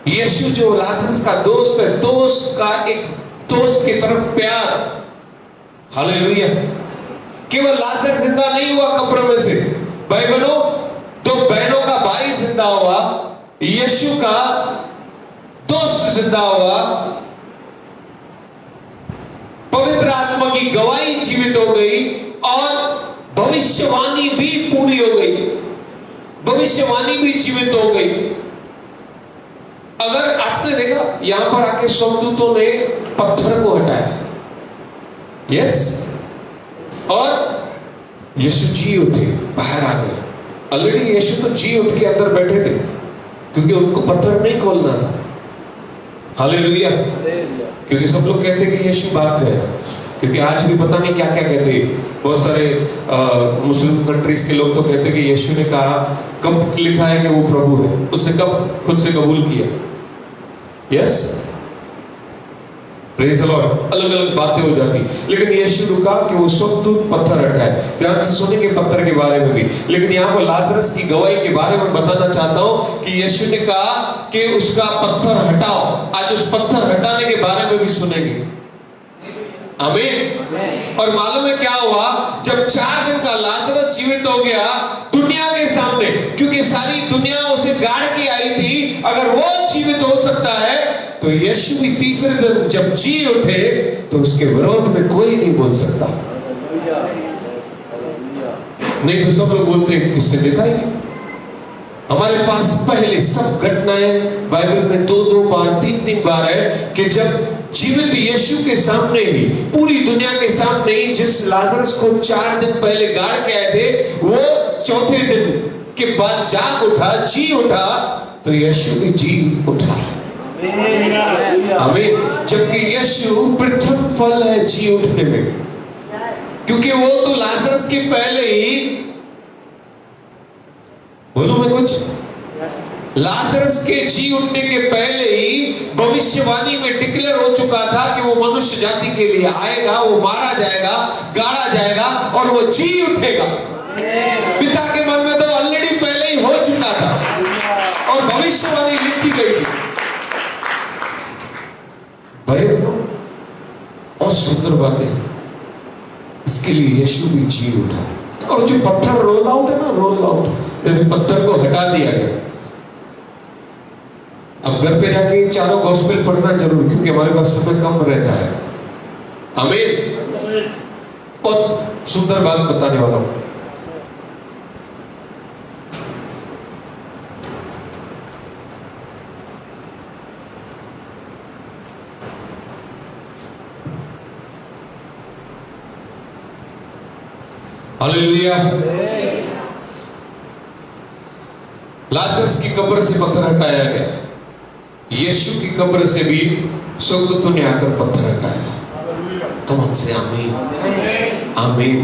यीशु जो लाजरस का दोस्त है, दोस्त का एक दोस्त की तरफ प्यार। हालेलुया। केवल लाजर जिंदा नहीं हुआ कब्र में से, भाई बहनों, तो बहनों का भाई जिंदा हुआ, यीशु का दोस्त जिंदा हुआ, पवित्र आत्मा की गवाही जीवित हो गई और भविष्यवाणी भी पूरी हो गई, भविष्यवाणी भी जीवित हो गई। अगर आपने देखा यहां पर आके स्वर्गदूतों ने पत्थर को हटाया, यस, और यीशु जी उठे, बाहर आ गए। ऑलरेडी यीशु तो जी उठ के अंदर बैठे थे, क्योंकि उनको पत्थर नहीं खोलना था। हालेलुया। क्योंकि सब लोग कहते हैं कि यीशु भाग गया, क्योंकि आज भी पता नहीं क्या क्या कहते हैं। बहुत सारे मुस्लिम कंट्रीज के लोग तो कहते हैं कि यीशु ने कहा, कब लिखा है कि वो प्रभु है, उसने कब खुद से कबूल किया? Yes, praise the Lord. अलग अलग बातें हो जाती, लेकिन यीशु रुका कि वो स्वर्गदूत पत्थर हटाए। ध्यान से सुनेंगे पत्थर के बारे में भी, लेकिन यहाँ पर लाजरस की गवाही के बारे में बताना चाहता हूं कि यीशु ने कहा कि उसका पत्थर हटाओ। आज उस पत्थर हटाने के बारे में भी सुनेंगे। आमीन। और मालूम है क्या हुआ? जब 4 दिन का लाजरस जीवित हो गया दुनिया के सामने, क्योंकि सारी दुनिया उसे गाड़ के आई थी, अगर वो जीवित हो सकता है तो यीशु भी तीसरे दिन जब जी उठे तो उसके विरोध में कोई नहीं बोल सकता। नहीं तो सब लोग बोलते हैं किसने देखा ही नहीं। हमारे पास पहले सब घटनाएं बाइबल में 2-2 बार 3-3 बार है कि जब जीवित यीशु के सामने ही, पूरी दुनिया के सामने ही, जिस लाजरस को 4 दिन पहले गाड़ के आए थे, वो चौथे दिन के बाद जाग उठा, जी उठा, तो यीशु भी जी उठा। आमीन। जबकि यीशु प्रथम फल है जी उठने में, क्योंकि वो तो लाजरस के पहले ही, बोलूं मैं कुछ, लाजरस के जी उठने के पहले ही भविष्यवाणी में डिक्लेयर हो चुका था कि वो मनुष्य जाति के लिए आएगा, वो मारा जाएगा, गाड़ा जाएगा और वो जी उठेगा। पिता के मन में तो ऑलरेडी पहले ही हो चुका था और भविष्यवाणी लिखी गई थी। भाई और सुंदर बातें, इसके लिए यीशु भी जी उठा। और जो पत्थर रोल आउट है ना, रोल आउट, जैसे पत्थर को हटा दिया गया। अब घर पे जाके चारों गॉस्पेल पढ़ना जरूर, क्योंकि हमारे पास समय कम रहता है। आमीन। बहुत सुंदर बात बताने वाला हूं। हालेलुया। लाजरस की कब्र से पत्थर हटाया गया, यीशु की कब्र से भी स्वर्गदूतों ने आकर पत्थर हटाया। तो हमसे आमीन, आमीन।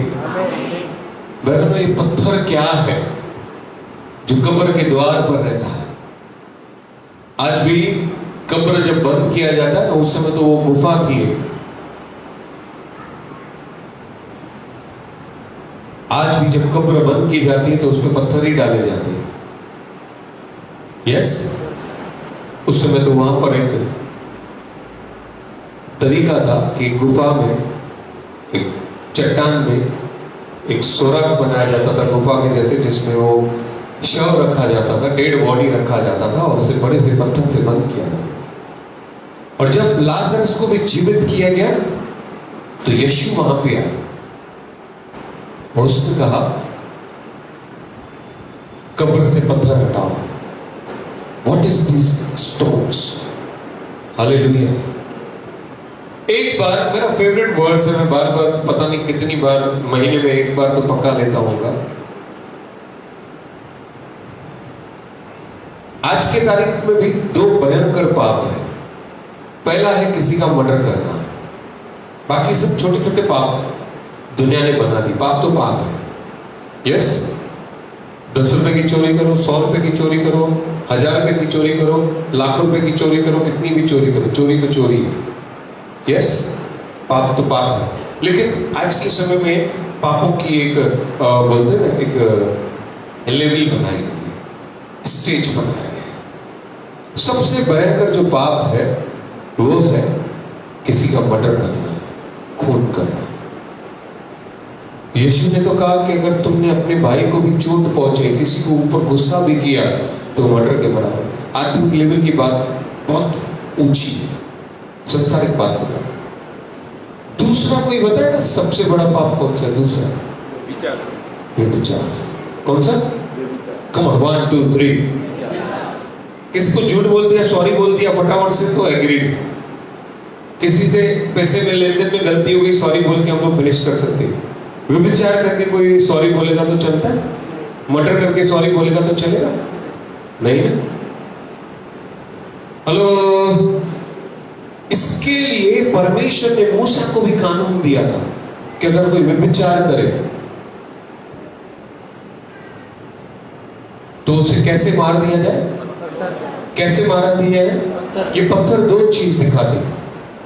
बहनों, ये पत्थर क्या है जो कब्र के द्वार पर रहता है? आज भी कब्र जब बंद किया जाता है, उस समय तो वो गुफा थी। आज भी जब कब्र बंद की जाती है तो उस पर पत्थर ही डाले जाते हैं। यस, उस समय तो वहां पर एक तरीका था कि गुफा में, एक चट्टान में एक सुरंग बनाया जाता था गुफा के जैसे, जिसमें वो शव रखा जाता था, डेड बॉडी रखा जाता था और उसे बड़े से पत्थर से बंद किया जाता। और जब लाजरस को भी जीवित किया गया तो यीशु वहां पे आया और उसने कहा, कब्र से पत्थर हटाओ। What is these stones? Hallelujah. एक बार, मेरा फेवरेट वर्ड्स है, मैं बार बार पता नहीं कितनी बार, महीने में एक बार तो पक्का लेता होगा। आज के तारीख में भी 2 भयंकर पाप है। पहला है किसी का मर्डर करना, बाकी सब छोटे छोटे पाप दुनिया ने बना दी। पाप तो पाप है। यस, 10 रुपए की चोरी करो, 100 रुपए की चोरी करो, 1000 रुपए की चोरी करो, लाख रुपए की चोरी करो, कितनी भी चोरी करो, चोरी तो चोरी है। यस, पाप तो पाप है। लेकिन आज के समय में पापों की एक बोलते हैं ना, एक लेवल बनाई गई है, स्टेज बनाया गया। सबसे भयंकर जो पाप है वो है किसी का मर्डर करना, खून करना। यीशु ने तो कहा कि अगर तुमने अपने भाई को भी चोट पहुंचाई, किसी को ऊपर गुस्सा भी किया, तो मर्डर के बराबर। आत्मिक लेवल की बात बहुत ऊंची है, संसारिक बात बता। दूसरा कोई बताएगा सबसे बड़ा पाप कौन सा है? दूसरा व्यभिचार। कौन सा? Come on, 1 2 3। किसको झूठ बोल दिया, सॉरी बोल दिया फटाफट से तो एग्रीड। किसी से पैसे में लेन देन में गलती हो गई, सॉरी बोल के हम लोग फिनिश कर सकते हैं। व्यभिचार करके कोई सॉरी बोलेगा तो चलता है? मर्डर करके सॉरी बोलेगा तो चलेगा? नहीं ना। हेलो, इसके लिए परमेश्वर ने मूसा को भी कानून दिया था कि अगर कोई व्यभिचार करे तो उसे कैसे मार दिया जाए? कैसे मारा दिया है? ये पत्थर दो चीज दिखाते।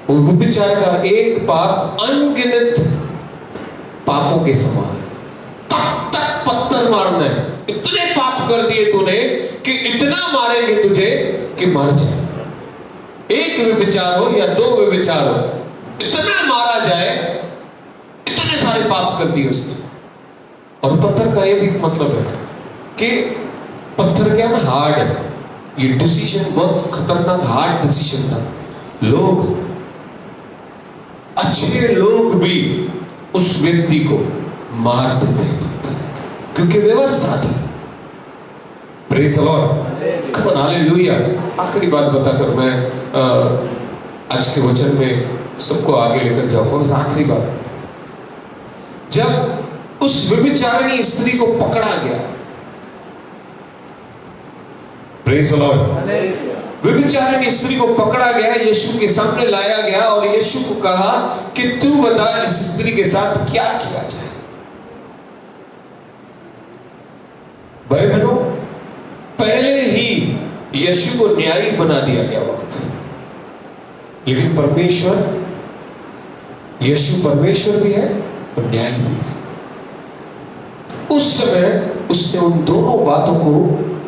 वो व्यभिचार का एक पाप अनगिनत पापों के समान, तब तक पत्थर मारना है। इतने पाप कर दिए तूने कि इतना मारेंगे तुझे कि मर जाए। एक व्यभिचार हो या दो व्यभिचार हो, इतना मारा जाए, इतने सारे पाप कर दिए उसने। और पत्थर का ये भी मतलब है कि पत्थर क्या है? हार्ड है। ये डिसीजन बहुत खतरनाक हार्ड डिसीजन था। लोग, अच्छे लोग भी उस व्यक्ति को मार देते क्योंकि व्यवस्था थी। Praise the Lord, come on, hallelujah. आखिरी बात बताकर मैं आज के वचन में सबको आगे लेकर जाऊंगा। आखिरी बात, जब उस व्यभिचारिणी स्त्री को पकड़ा गया, प्रेज़ द लॉर्ड, व्यभिचारिणी स्त्री को पकड़ा गया, यीशु के सामने लाया गया और यीशु को कहा कि तू बता इस स्त्री के साथ क्या किया जाए। भाई बहनों, पहले ही यीशु को न्यायी बना दिया गया वक्त, लेकिन परमेश्वर, यीशु परमेश्वर भी है और न्यायी भी है। उस समय उसने उन दोनों बातों को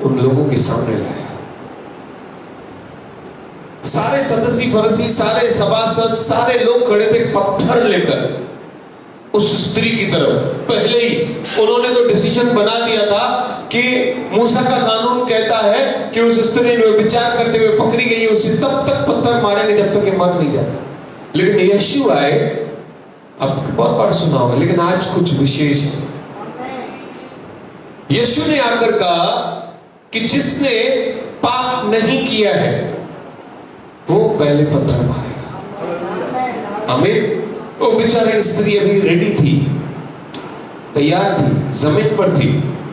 उन लोगों के सामने लाया। सारे सदस्य फरीसी, सारे सभासद, सारे लोग खड़े थे पत्थर लेकर उस स्त्री की तरफ। पहले ही उन्होंने तो डिसीजन बना दिया था कि मूसा का कानून कहता है कि उस स्त्री ने विचार करते हुए पकड़ी गई, उसे तब तक पत्थर मारेंगे जब तक ये मर नहीं जाए। लेकिन यीशु आए, अब बहुत बार सुना होगा, लेकिन आज कुछ विशेष है। यीशु ने आकर कहा कि जिसने पाप नहीं किया है वो पहले पत्थर मारेगा। आमीन। वो बेचारी स्त्री अभी रेडी थी, तैयार थी, जमीन पर थी,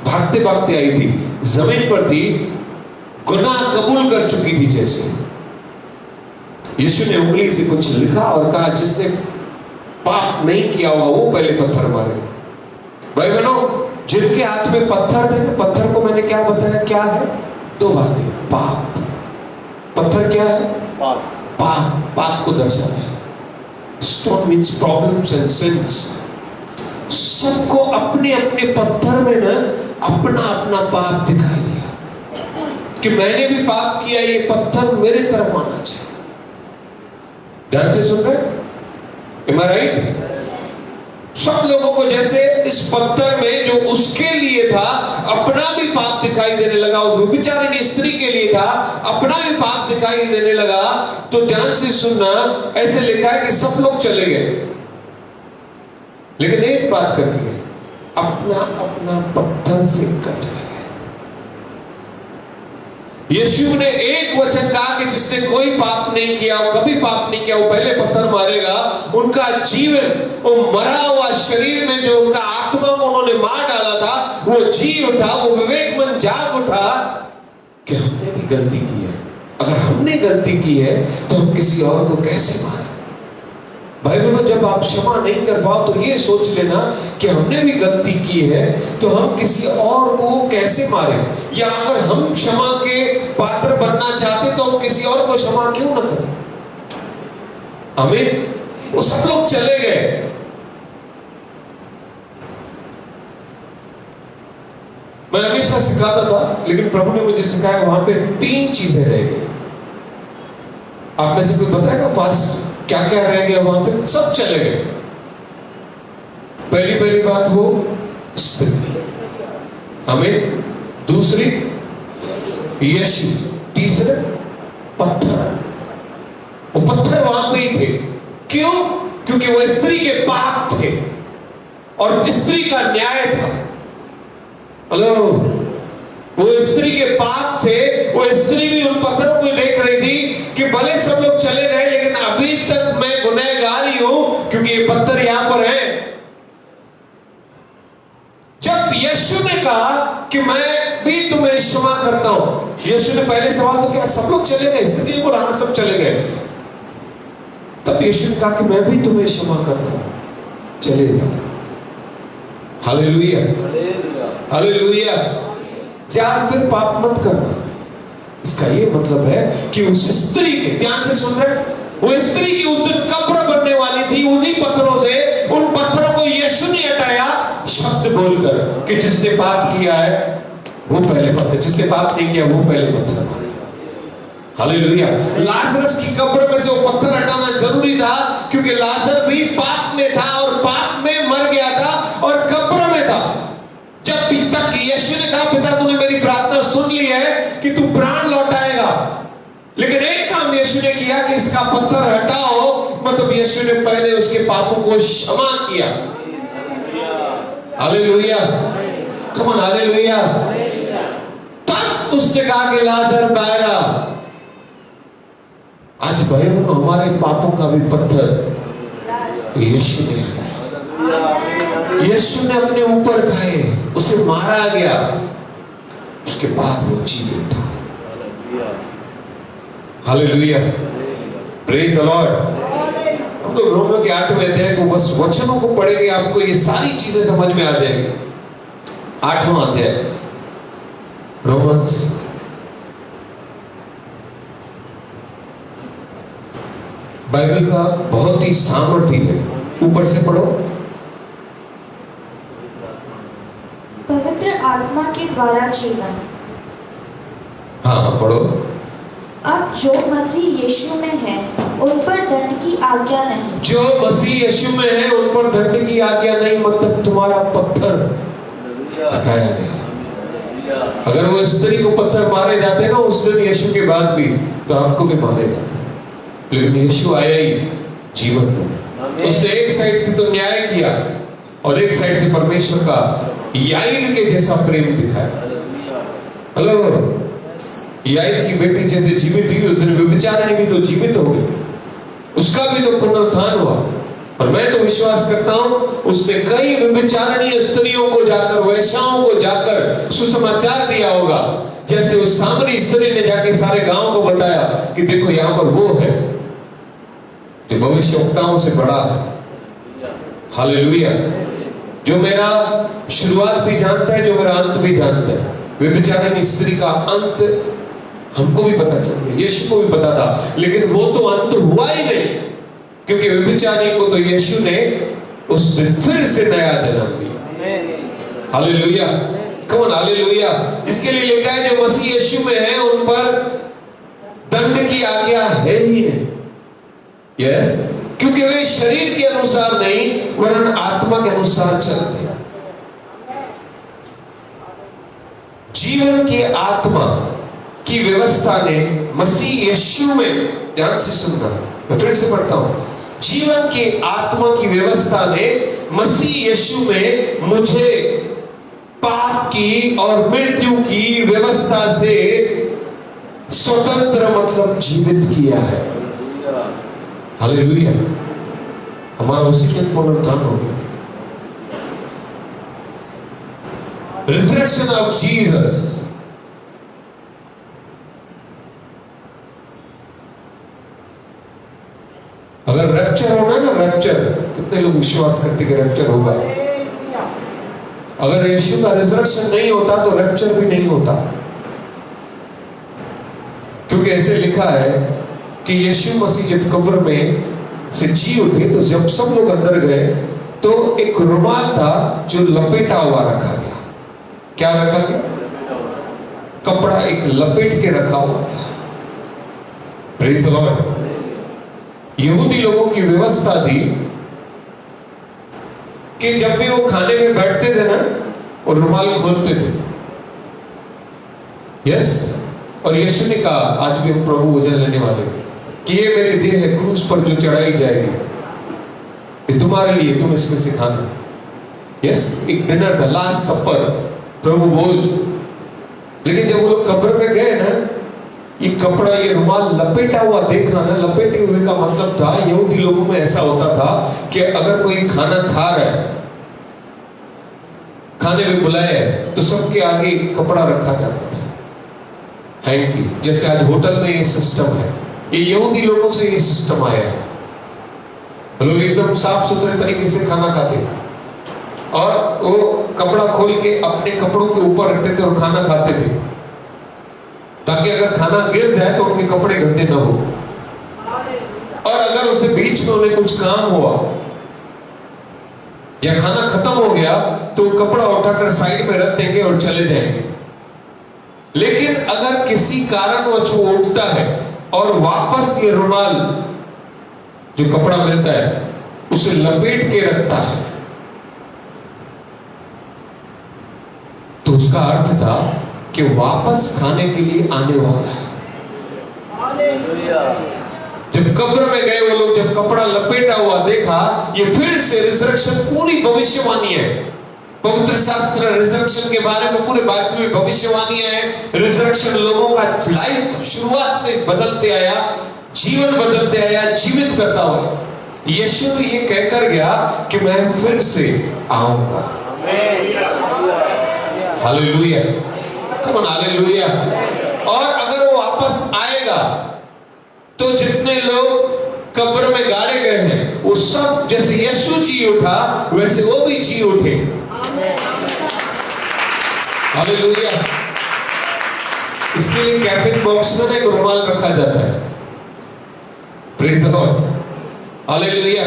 भागते भागते आई थी, जमीन पर थी, गुनाह कबूल कर चुकी थी। जैसे यीशु ने उंगली से कुछ लिखा और कहा जिसने पाप नहीं किया होगा वो पहले पत्थर मारेगा। भाई बहनों, जिनके हाथ में पत्थर थे, पत्थर को मैंने क्या बताया, क्या है? दो बातें। पाप, पत्थर क्या है? पाप, पाप को दर्शाता है। Stone means problems and since. सबको अपने अपने पत्थर में ना अपना अपना पाप दिखाई दिया कि मैंने भी पाप किया, ये पत्थर मेरे तरफ आना चाहिए। ध्यान से सुन रहे? Am I right? सब लोगों को जैसे इस पत्थर में जो उसके लिए था अपना भी पाप दिखाई देने लगा, उस व्यभिचारिणी स्त्री के लिए था अपना भी पाप दिखाई देने लगा। तो ध्यान से सुनना, ऐसे लिखा है कि सब लोग चले गए, लेकिन एक बात करनी है, अपना अपना पत्थर फेंक कर चले गए। यीशु ने एक वचन कहा कि जिसने कोई पाप नहीं किया, कभी पाप नहीं किया, वो पहले पत्थर मारेगा। उनका जीवन, वो मरा हुआ शरीर में जो उनका आत्मा को उन्होंने मार डाला था, वो जी उठा, वो विवेकमन जाग उठा कि हमने भी गलती की है। अगर हमने गलती की है तो हम किसी और को कैसे मारें? भाई बहनों, जब आप क्षमा नहीं कर पाओ तो ये सोच लेना कि हमने भी गलती की है तो हम किसी और को कैसे मारें, या अगर हम क्षमा के पात्र बनना चाहते तो हम किसी और को क्षमा क्यों ना करें? आमीन। वो सब लोग चले गए, मैं हमेशा सिखाता था, लेकिन प्रभु ने मुझे सिखाया वहां पे 3 चीजें रह गई। आप में से कोई बताएगा फास्ट क्या क्या रह गया वहां पे? सब चले गए। पहली बात वो स्त्री, हमें दूसरी यीशु, तीसरे पत्थर। वो पत्थर वहां पे ही थे, क्यों? क्योंकि वो स्त्री के पाप थे और स्त्री का न्याय था। हेलो, वो स्त्री के पाप थे। वो स्त्री भी उन पत्थरों को देख रही थी कि भले सब लोग चले गए लेकिन अभी तक मैं गुनहगार ही हूं, क्योंकि ये पत्थर यहां पर है। जब यीशु ने कहा कि मैं भी तुम्हें क्षमा करता हूं, यीशु ने पहले सवाल तो किया, सब लोग चले गए, स्त्री को हाँ सब चले गए। तब यीशु ने कहा कि मैं भी तुम्हें क्षमा करता हूं, चले जाओ। Hallelujah, hallelujah. चार फिर पाप मत करना। इसका ये मतलब है कि उस स्त्री के, ध्यान से सुन रहे, वो स्त्री की उस दिन कब्र बनने वाली थी उन्हीं पत्थरों से। उन पत्थरों को यीशु ने हटाया शब्द बोलकर कि जिसने पाप किया है वो पहले पत्थर, जिसने पाप नहीं किया वो पहले पत्थर मारे। हालेलुया। लाजरस की कब्र में से वो पत्थर हटाना जरूरी था, क्योंकि लाजर भी पाप में था और पाप में मर गया था और कब्र में था। जब तक यीशु ने कहा, पिता तूने मेरी प्रार्थना सुन ली है कि तू प्राण लौटाएगा, लेकिन एक काम यीशु ने किया कि इसका पत्थर हटाओ। मतलब यीशु ने पहले उसके पापों को क्षमा किया। Hallelujah, come on, hallelujah. तब उसने कहा कि लाजर बाहर आ। आज भाई हमारे पापों का भी पत्थर यीशु ने हटाया। यीशु ने अपने ऊपर खाए, उसे मारा गया, उसके बाद वो जी उठा। Hallelujah, praise the Lord. हम लोग रोमियो के 8 में अध्याय को बस वचनों को पढ़ेंगे, आपको ये सारी चीजें समझ में आ जाएंगी। 8वां अध्याय रोमन्स, बाइबल का बहुत ही सामर्थ्य है। ऊपर से पढ़ो। पवित्र आत्मा के द्वारा जीवन। हाँ पढ़ो। अब जो मसीह यीशु में है उन पर दंड की आज्ञा नहीं। जो मसीह यीशु में है उन पर दंड की आज्ञा नहीं, मतलब तुम्हारा पत्थर हटाया गया। अगर वो स्त्री को पत्थर मारे जाते ना उस दिन यीशु के बाद भी, तो आपको भी मारे जाते, लेकिन यीशु आया ही जीवन में। उसने एक साइड से तो न्याय किया और एक साइड से परमेश्वर का याईर के जैसा प्रेम दिखाया। हेलो, याईर की बेटी जैसे जीवित हुई उस दिन व्यभिचारिणी भी तो जीवित हो गई, उसका भी तो पुनरुत्थान हुआ। और मैं तो विश्वास करता हूं उसने कई व्यभिचारिणी स्त्रियों को जाकर, वैश्याओं को जाकर सुसमाचार दिया होगा, जैसे उस सामरी स्त्री ने जाके सारे गांव को बताया कि देखो यहां पर वो है जो भविष्यवक्ताओं से बड़ा है। हालेलुया, जो मेरा शुरुआत भी जानता है, जो मेरा अंत भी जानता है। व्यभिचारिणी स्त्री का अंत हमको भी पता चल गया, यीशु को भी पता था, लेकिन वो तो अंत हुआ ही नहीं, क्योंकि व्यभिचारिणी को तो यीशु ने उस दिन फिर से नया जन्म दिया। हालेलुया, कौन हालेलुया। इसके लिए लिखा है जो मसीह यीशु में है उन पर दंड की आज्ञा है ही नहीं। यस, क्योंकि वे शरीर के अनुसार नहीं वरन आत्मा के अनुसार चलते हैं। जीवन की आत्मा की व्यवस्था ने मसीह यीशु में, ध्यान से सुनना, मैं फिर से पढ़ता हूं, जीवन की आत्मा की व्यवस्था ने मसीह यीशु में मुझे पाप की और मृत्यु की व्यवस्था से स्वतंत्र, मतलब जीवित किया है। हालेलुया, हमारा उसी के पुनरुत्थान हो गया। Resurrection of Jesus. अगर रैप्चर होना ना, रैप्चर, कितने लोग विश्वास करते कि रैप्चर होगा? अगर यीशु का रिजरेक्शन नहीं होता तो रैप्चर भी नहीं होता, क्योंकि ऐसे लिखा है कि यीशु मसीह जब कब्र में से जी उठे तो जब सब लोग अंदर गए तो एक रुमाल था जो लपेटा हुआ रखा गया। क्या रखा गया? कपड़ा एक लपेट के रखा हुआ था। Praise the Lord. यहूदी लोगों की व्यवस्था थी कि जब भी वो खाने में बैठते थे ना, वो रुमाल खोलते थे। यस, और यीशु ने कहा, आज भी हम प्रभु वचन लेने वाले कि ये मेरी देह है क्रूस पर जो चढ़ाई जाएगी, ये तुम्हारे लिए, तुम इसमें से खाना। यस, एक डिनर था, लास्ट सपर, प्रभु भोज। लेकिन जब वो लोग कब्र में गए ना, ये कपड़ा, ये रुमाल लपेटा हुआ देखा ना, लपेटे हुए का मतलब था, यहूदी लोगों में ऐसा होता था कि अगर कोई खाना खा रहा है, खाने में बुलाया है, तो सबके आगे कपड़ा रखा जाता था, हैंकी। जैसे आज होटल में ये सिस्टम है, ये यहूदी लोगों से ये सिस्टम आया है। लोग एकदम साफ सुथरे तरीके से खाना खाते हैं और वो कपड़ा खोल के अपने कपड़ों के ऊपर रखते थे और खाना खाते थे, ताकि अगर खाना गिर जाए तो उनके कपड़े गंदे ना हो। और अगर उसे बीच में उन्हें कुछ काम हुआ या खाना खत्म हो गया तो कपड़ा उठाकर साइड में रख देंगे और चले जाएंगे। लेकिन अगर किसी कारणवश वो उठता है और वापस ये रुमाल जो कपड़ा मिलता है उसे लपेट के रखता है, तो उसका अर्थ था कि वापस खाने के लिए आने वाला है। जब कब्र में गए वो लोग, जब कपड़ा लपेटा हुआ देखा, ये फिर से रिजरेक्शन पूरी भविष्यवाणी है। पवित्र शास्त्र रिजरेक्शन के बारे में पूरे बाइबल में भविष्यवाणी है। रिजरेक्शन लोगों का लाइफ शुरुआत से बदलते आया, जीवन बदलते आया, जीवित करता हुआ। यीशु ये कहकर गया कि मैं फिर से आऊंगा। Hallelujah, come on hallelujah. और अगर वो वापस आएगा तो जितने लोग कब्र में गाड़े गए हैं वो सब, जैसे यीशु जी उठा वैसे वो भी जी उठे। हालेलुया। इसके लिए कैफिन बॉक्स में एक रुमाल रखा जाता है। Praise the Lord, hallelujah.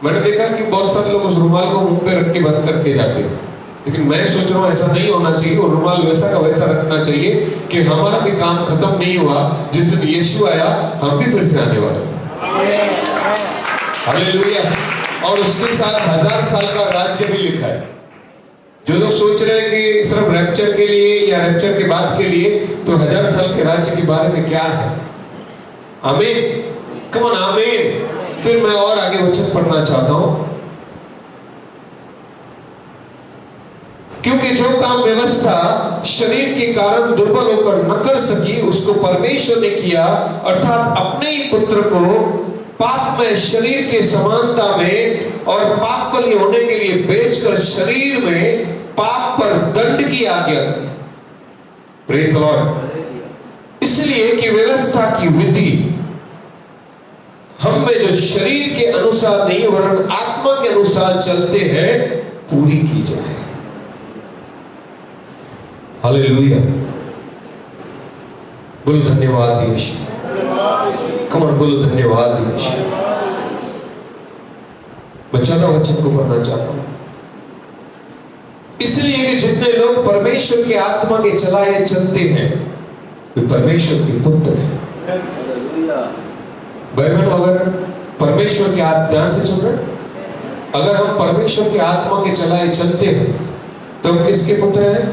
मैंने देखा कि बहुत सारे लोग उस रुमाल को मुंह पे रख के बंद करके जाते हैं, लेकिन मैं सोच रहा हूं ऐसा नहीं होना चाहिए। और रुमाल वैसा का वैसा रखना चाहिए कि हमारा भी काम खत्म नहीं हुआ। जिस दिन यीशु आया हम भी फिर से आने वाले। हालेलुया। और उसके साथ 1000 साल का राज्य भी लिखा है। जो लोग सोच रहे हैं कि सिर्फ रैप्चर के लिए या रैप्चर के बाद के लिए, तो 1000 साल के राज्य के बारे में क्या है? आमीन, कम ऑन आमीन। फिर मैं और आगे वचन पढ़ना चाहता हूं, क्योंकि जो काम व्यवस्था शरीर के कारण दुर्बल होकर न कर सकी, उसको परमेश्वर ने किया, अर्थात अपने ही पुत्र को पाप में शरीर के समानता में और पाप बलि होने के लिए बेचकर शरीर में पाप पर दंड की आज्ञा दी। Praise the Lord. इसलिए कि व्यवस्था की विधि हम में जो शरीर के अनुसार नहीं वरन आत्मा के अनुसार चलते हैं पूरी की जाए। हालेलुया। बोलो धन्यवाद यीशु। कम ऑन, बोलो धन्यवाद यीशु। मैं 14 वचन को पढ़ना चाहता हूं। इसलिए कि जितने लोग परमेश्वर के आत्मा के चलाए चलते हैं वे परमेश्वर के पुत्र हैं। बहनों, अगर परमेश्वर के आत्मा, ध्यान से सुन रहे, अगर हम परमेश्वर के आत्मा के चलाए चलते हैं तो हम किसके पुत्र हैं?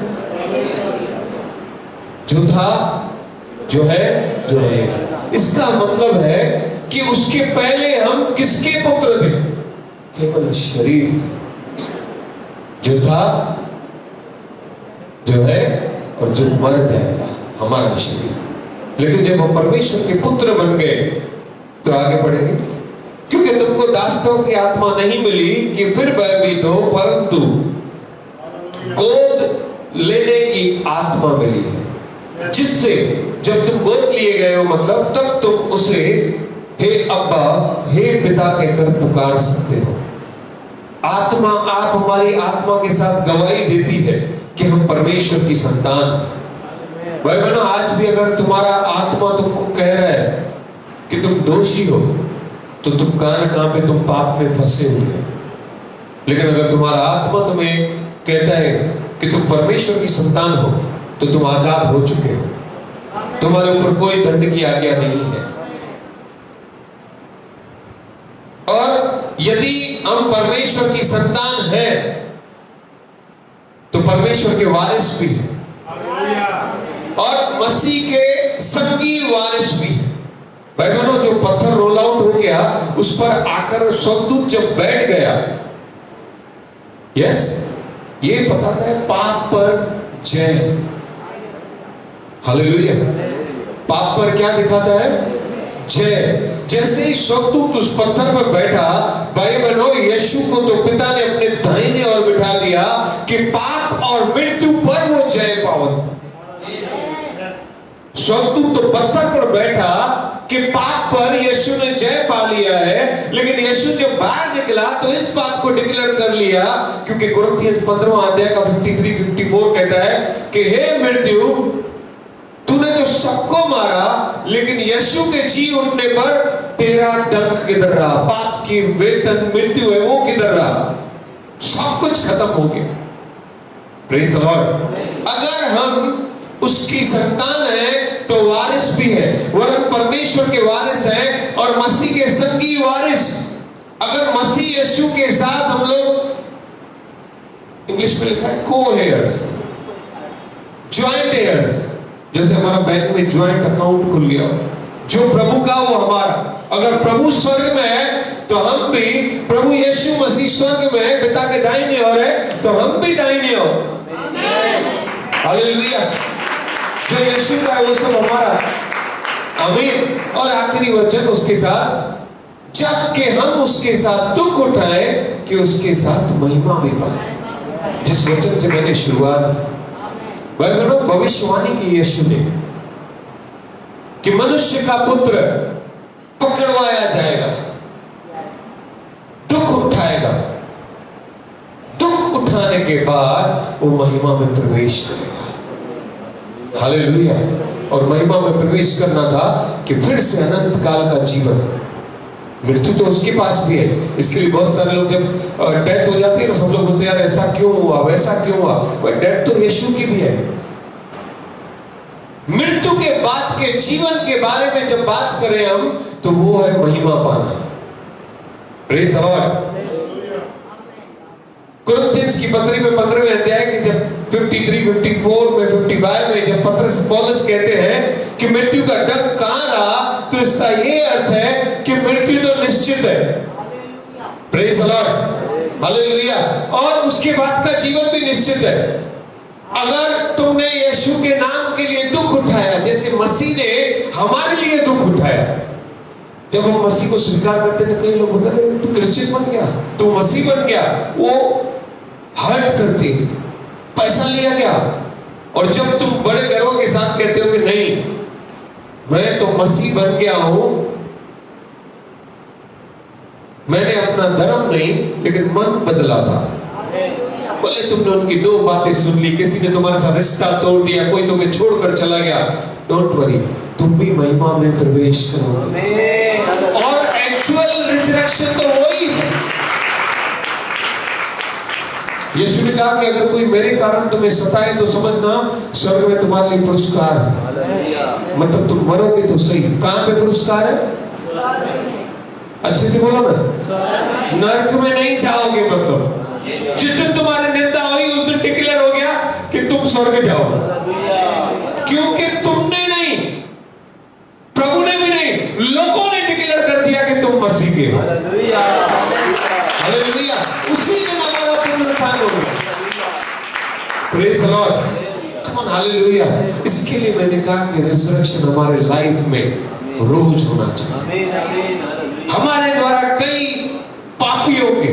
जो था, जो है, जो है। इसका मतलब है कि उसके पहले हम किसके पुत्र थे? केवल शरीर, जो था, जो है और जो मर जाएगा, हमारा शरीर। लेकिन जब हम परमेश्वर के पुत्र बन गए तो आगे बढ़ेंगे, क्योंकि तुमको दासत्व की आत्मा नहीं मिली कि फिर भयभीत हो, परंतु गोद लेने की आत्मा मिली है, जिससे जब तुम गोद लिए गए हो, मतलब तब तुम उसे हे अब्बा, हे पिता कहकर पुकार सकते हो। आत्मा, आप हमारी आत्मा के साथ गवाही देती है कि हम परमेश्वर की संतान। भाई बहनों, आज भी अगर तुम्हारा आत्मा तुमको कह रहा है कि तुम दोषी हो, तो तुम कहां न कहां पे तुम पाप में फंसे हुए हो। लेकिन अगर तुम्हारा आत्मा तुम्हें कहता है कि तुम परमेश्वर की संतान हो, तो तुम आजाद हो चुके हो। तुम्हारे ऊपर कोई दंड की आज्ञा नहीं है। और यदि हम परमेश्वर की संतान है तो परमेश्वर के वारिस भी है और मसीह के संगी वारिस भी है। भाई बहनों, जो पत्थर रोल आउट हो गया उस पर आकर स्वर्गदूत जब बैठ गया, यस, ये बताता है पाप पर जय। हालेलुया। पाप पर क्या दिखाता है? जय। जैसे ही स्वर्गदूत उस पत्थर पर बैठा, भाई बहनों, यीशु को तो पिता ने अपने दाहिने ओर बिठा दिया कि पाप और मृत्यु पर वो जय पावन। स्वर्गदूत तो पत्थर पर बैठा कि पाप पर यीशु ने जय पा लिया है, लेकिन यीशु जब बाहर निकला तो इस बात को डिक्लेयर कर लिया, क्योंकि कुरिन्थियंस 15वां अध्याय का 53-54 कहता है कि हे मृत्यु, तूने तो सबको मारा, लेकिन यीशु के जी उठने पर तेरा डंक किधर रहा? पाप की वेतन मृत्यु है, वो किधर रहा? सब कुछ खत्म हो गया। Praise the Lord. अगर हम उसकी संतान है तो वारिस भी है, वरन परमेश्वर के वारिस है और मसीह के संगी वारिस। अगर मसीह यीशु के साथ हम लोग, इंग्लिश में लिखा है को हेयर्स, ज्वाइंट हेयर्स, जैसे हमारा बैंक में ज्वाइंट अकाउंट खुल गया, जो प्रभु का वो हमारा। अगर प्रभु स्वर्ग में है तो हम भी, प्रभु यीशु मसीह स्वर्ग में है, पिता के दाहिने ओर है, तो हम भी दाहिने ओर। हालेलुया। जो यीशु का है वो सब हमारा। आमीन। और आखिरी वचन उसके साथ, जबकि हम उसके साथ दुख उठाए कि उसके साथ महिमा भी पाए। जिस वचन से मैंने शुरुआत, बहनों, भविष्यवाणी की यीशु ने कि मनुष्य का पुत्र पकड़वाया जाएगा, दुख उठाएगा, दुख उठाने के बाद वो महिमा में प्रवेश करेगा। हालेलुया। और महिमा में प्रवेश करना था कि फिर से अनंत काल का जीवन। मृत्यु तो उसके पास भी है। इसके लिए बहुत सारे लोग जब डेथ हो जाती है ना, सब लोग बोलते हैं यार ऐसा क्यों हुआ, वैसा क्यों हुआ। पर डेथ तो यीशु की भी है। मृत्यु के बाद के जीवन के बारे में जब बात करें हम, तो वो है महिमा पाना। Praise the Lord. कुरिन्थियंस की पत्री में 15वें अध्याय की जब 53, 54 में 55 में जब पौलुस कहते हैं कि मृत्यु का डर कहां रहा, तो इसका ये अर्थ है कि मृत्यु तो निश्चित है। Praise the Lord. हालेलुया। और उसके बाद का जीवन भी निश्चित है। अगर तुमने यीशु के नाम के लिए दुख उठाया, जैसे मसीह ने हमारे लिए दुख उठाया। जब हम मसीह को स्वीकार करते थे, कई लोग बोलते थे तू क्रिश्चियन बन गया, तू मसीह बन गया, वो हर्ट करती, पैसा लिया गया। और जब तुम बड़े गर्व के साथ कहते हो कि नहीं, मैं तो मसीह बन गया हूं, मैंने अपना धर्म नहीं लेकिन मन बदला था। बोले तुमने उनकी दो बातें सुन ली, किसी ने तुम्हारे साथ रिश्ता तोड़ दिया, कोई तुम्हें छोड़कर चला गया, डोंट वरी, तुम भी महिमा में प्रवेश करोगे। और एक्चुअल रिजरेक्शन तो वही है। यीशु ने कहा कि अगर कोई मेरे कारण तुम्हें सताए तो समझना स्वर्ग में तुम्हारे लिए पुरस्कार है। मतलब तुम मरोगे तो सही। कहां पे पुरस्कार है? अच्छे से बोलो ना। नरक में नहीं जाओगे। मतलब जिस दिन तुम्हारी निंदा हुई उस दिन डिक्लेयर हो गया कि तुम स्वर्ग जाओ, क्योंकि तुमने नहीं, प्रभु ने भी नहीं, लोगों ने डिक्लेयर कर दिया कि तुम मसीह के हो। हालेलुया। उसी दिन हमारा पुनरुत्थान हो गया। Praise the Lord. Come on, hallelujah. इसके लिए मैंने कहा कि रिजरेक्शन हमारे लाइफ में रोज होना चाहिए। हमारे द्वारा कई पापियों के,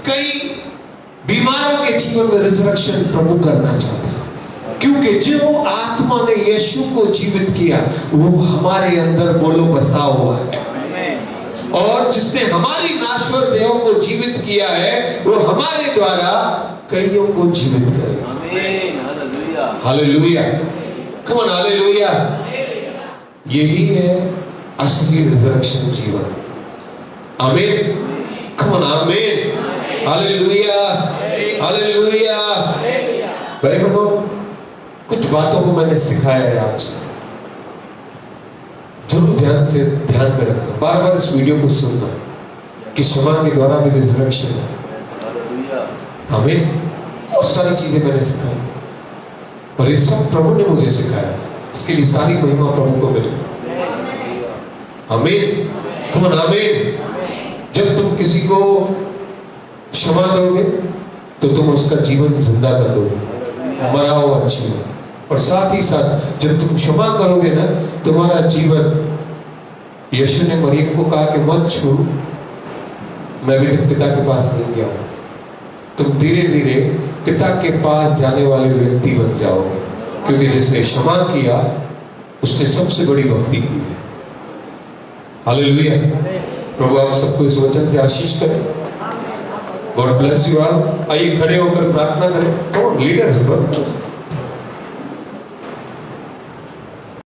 कई बीमारों के जीवन में रिजरेक्शन प्रभु करना चाहता है, क्योंकि जो आत्मा ने यीशु को जीवित किया वो हमारे अंदर बोलो बसा हुआ है। और जिसने हमारी नाश्वर देहों को जीवित किया है वो हमारे द्वारा कईयों को जीवित करेगा। हालेलुया। Come on, hallelujah. यही है असली रिजरेक्शन जीवन। आमीन। कम ऑन, आमीन। हालेलुया। हालेलुया। भाई बहनों, कुछ बातों को मैंने सिखाया है आपसे, जरूर ध्यान में रखना, बार बार इस वीडियो को सुनना। कि क्षमा के द्वारा भी रिजरेक्शन है। हमें बहुत सारी चीजें मैंने सिखाई और ये सब प्रभु ने मुझे सिखाया। इसके लिए सारी महिमा प्रभु को मिले। आमीन। तुम आमीन। जब तुम किसी को क्षमा दोगे तो तुम उसका जीवन जिंदा कर दोगे, मरा हुआ जीवन। और साथ ही साथ जब तुम क्षमा करोगे ना, तुम्हारा जीवन, यीशु ने मरियम को कहा कि मत छू, मैं भी पिता के पास नहीं गया। तुम धीरे धीरे पिता के पास जाने वाले व्यक्ति बन जाओगे, क्योंकि जिसने क्षमा किया उसने सबसे बड़ी भक्ति की है। हालेलुया। प्रभु आप सबको इस वचन से आशीष करें। God bless you all. आइए खड़े होकर प्रार्थना करें। तो लीडर्स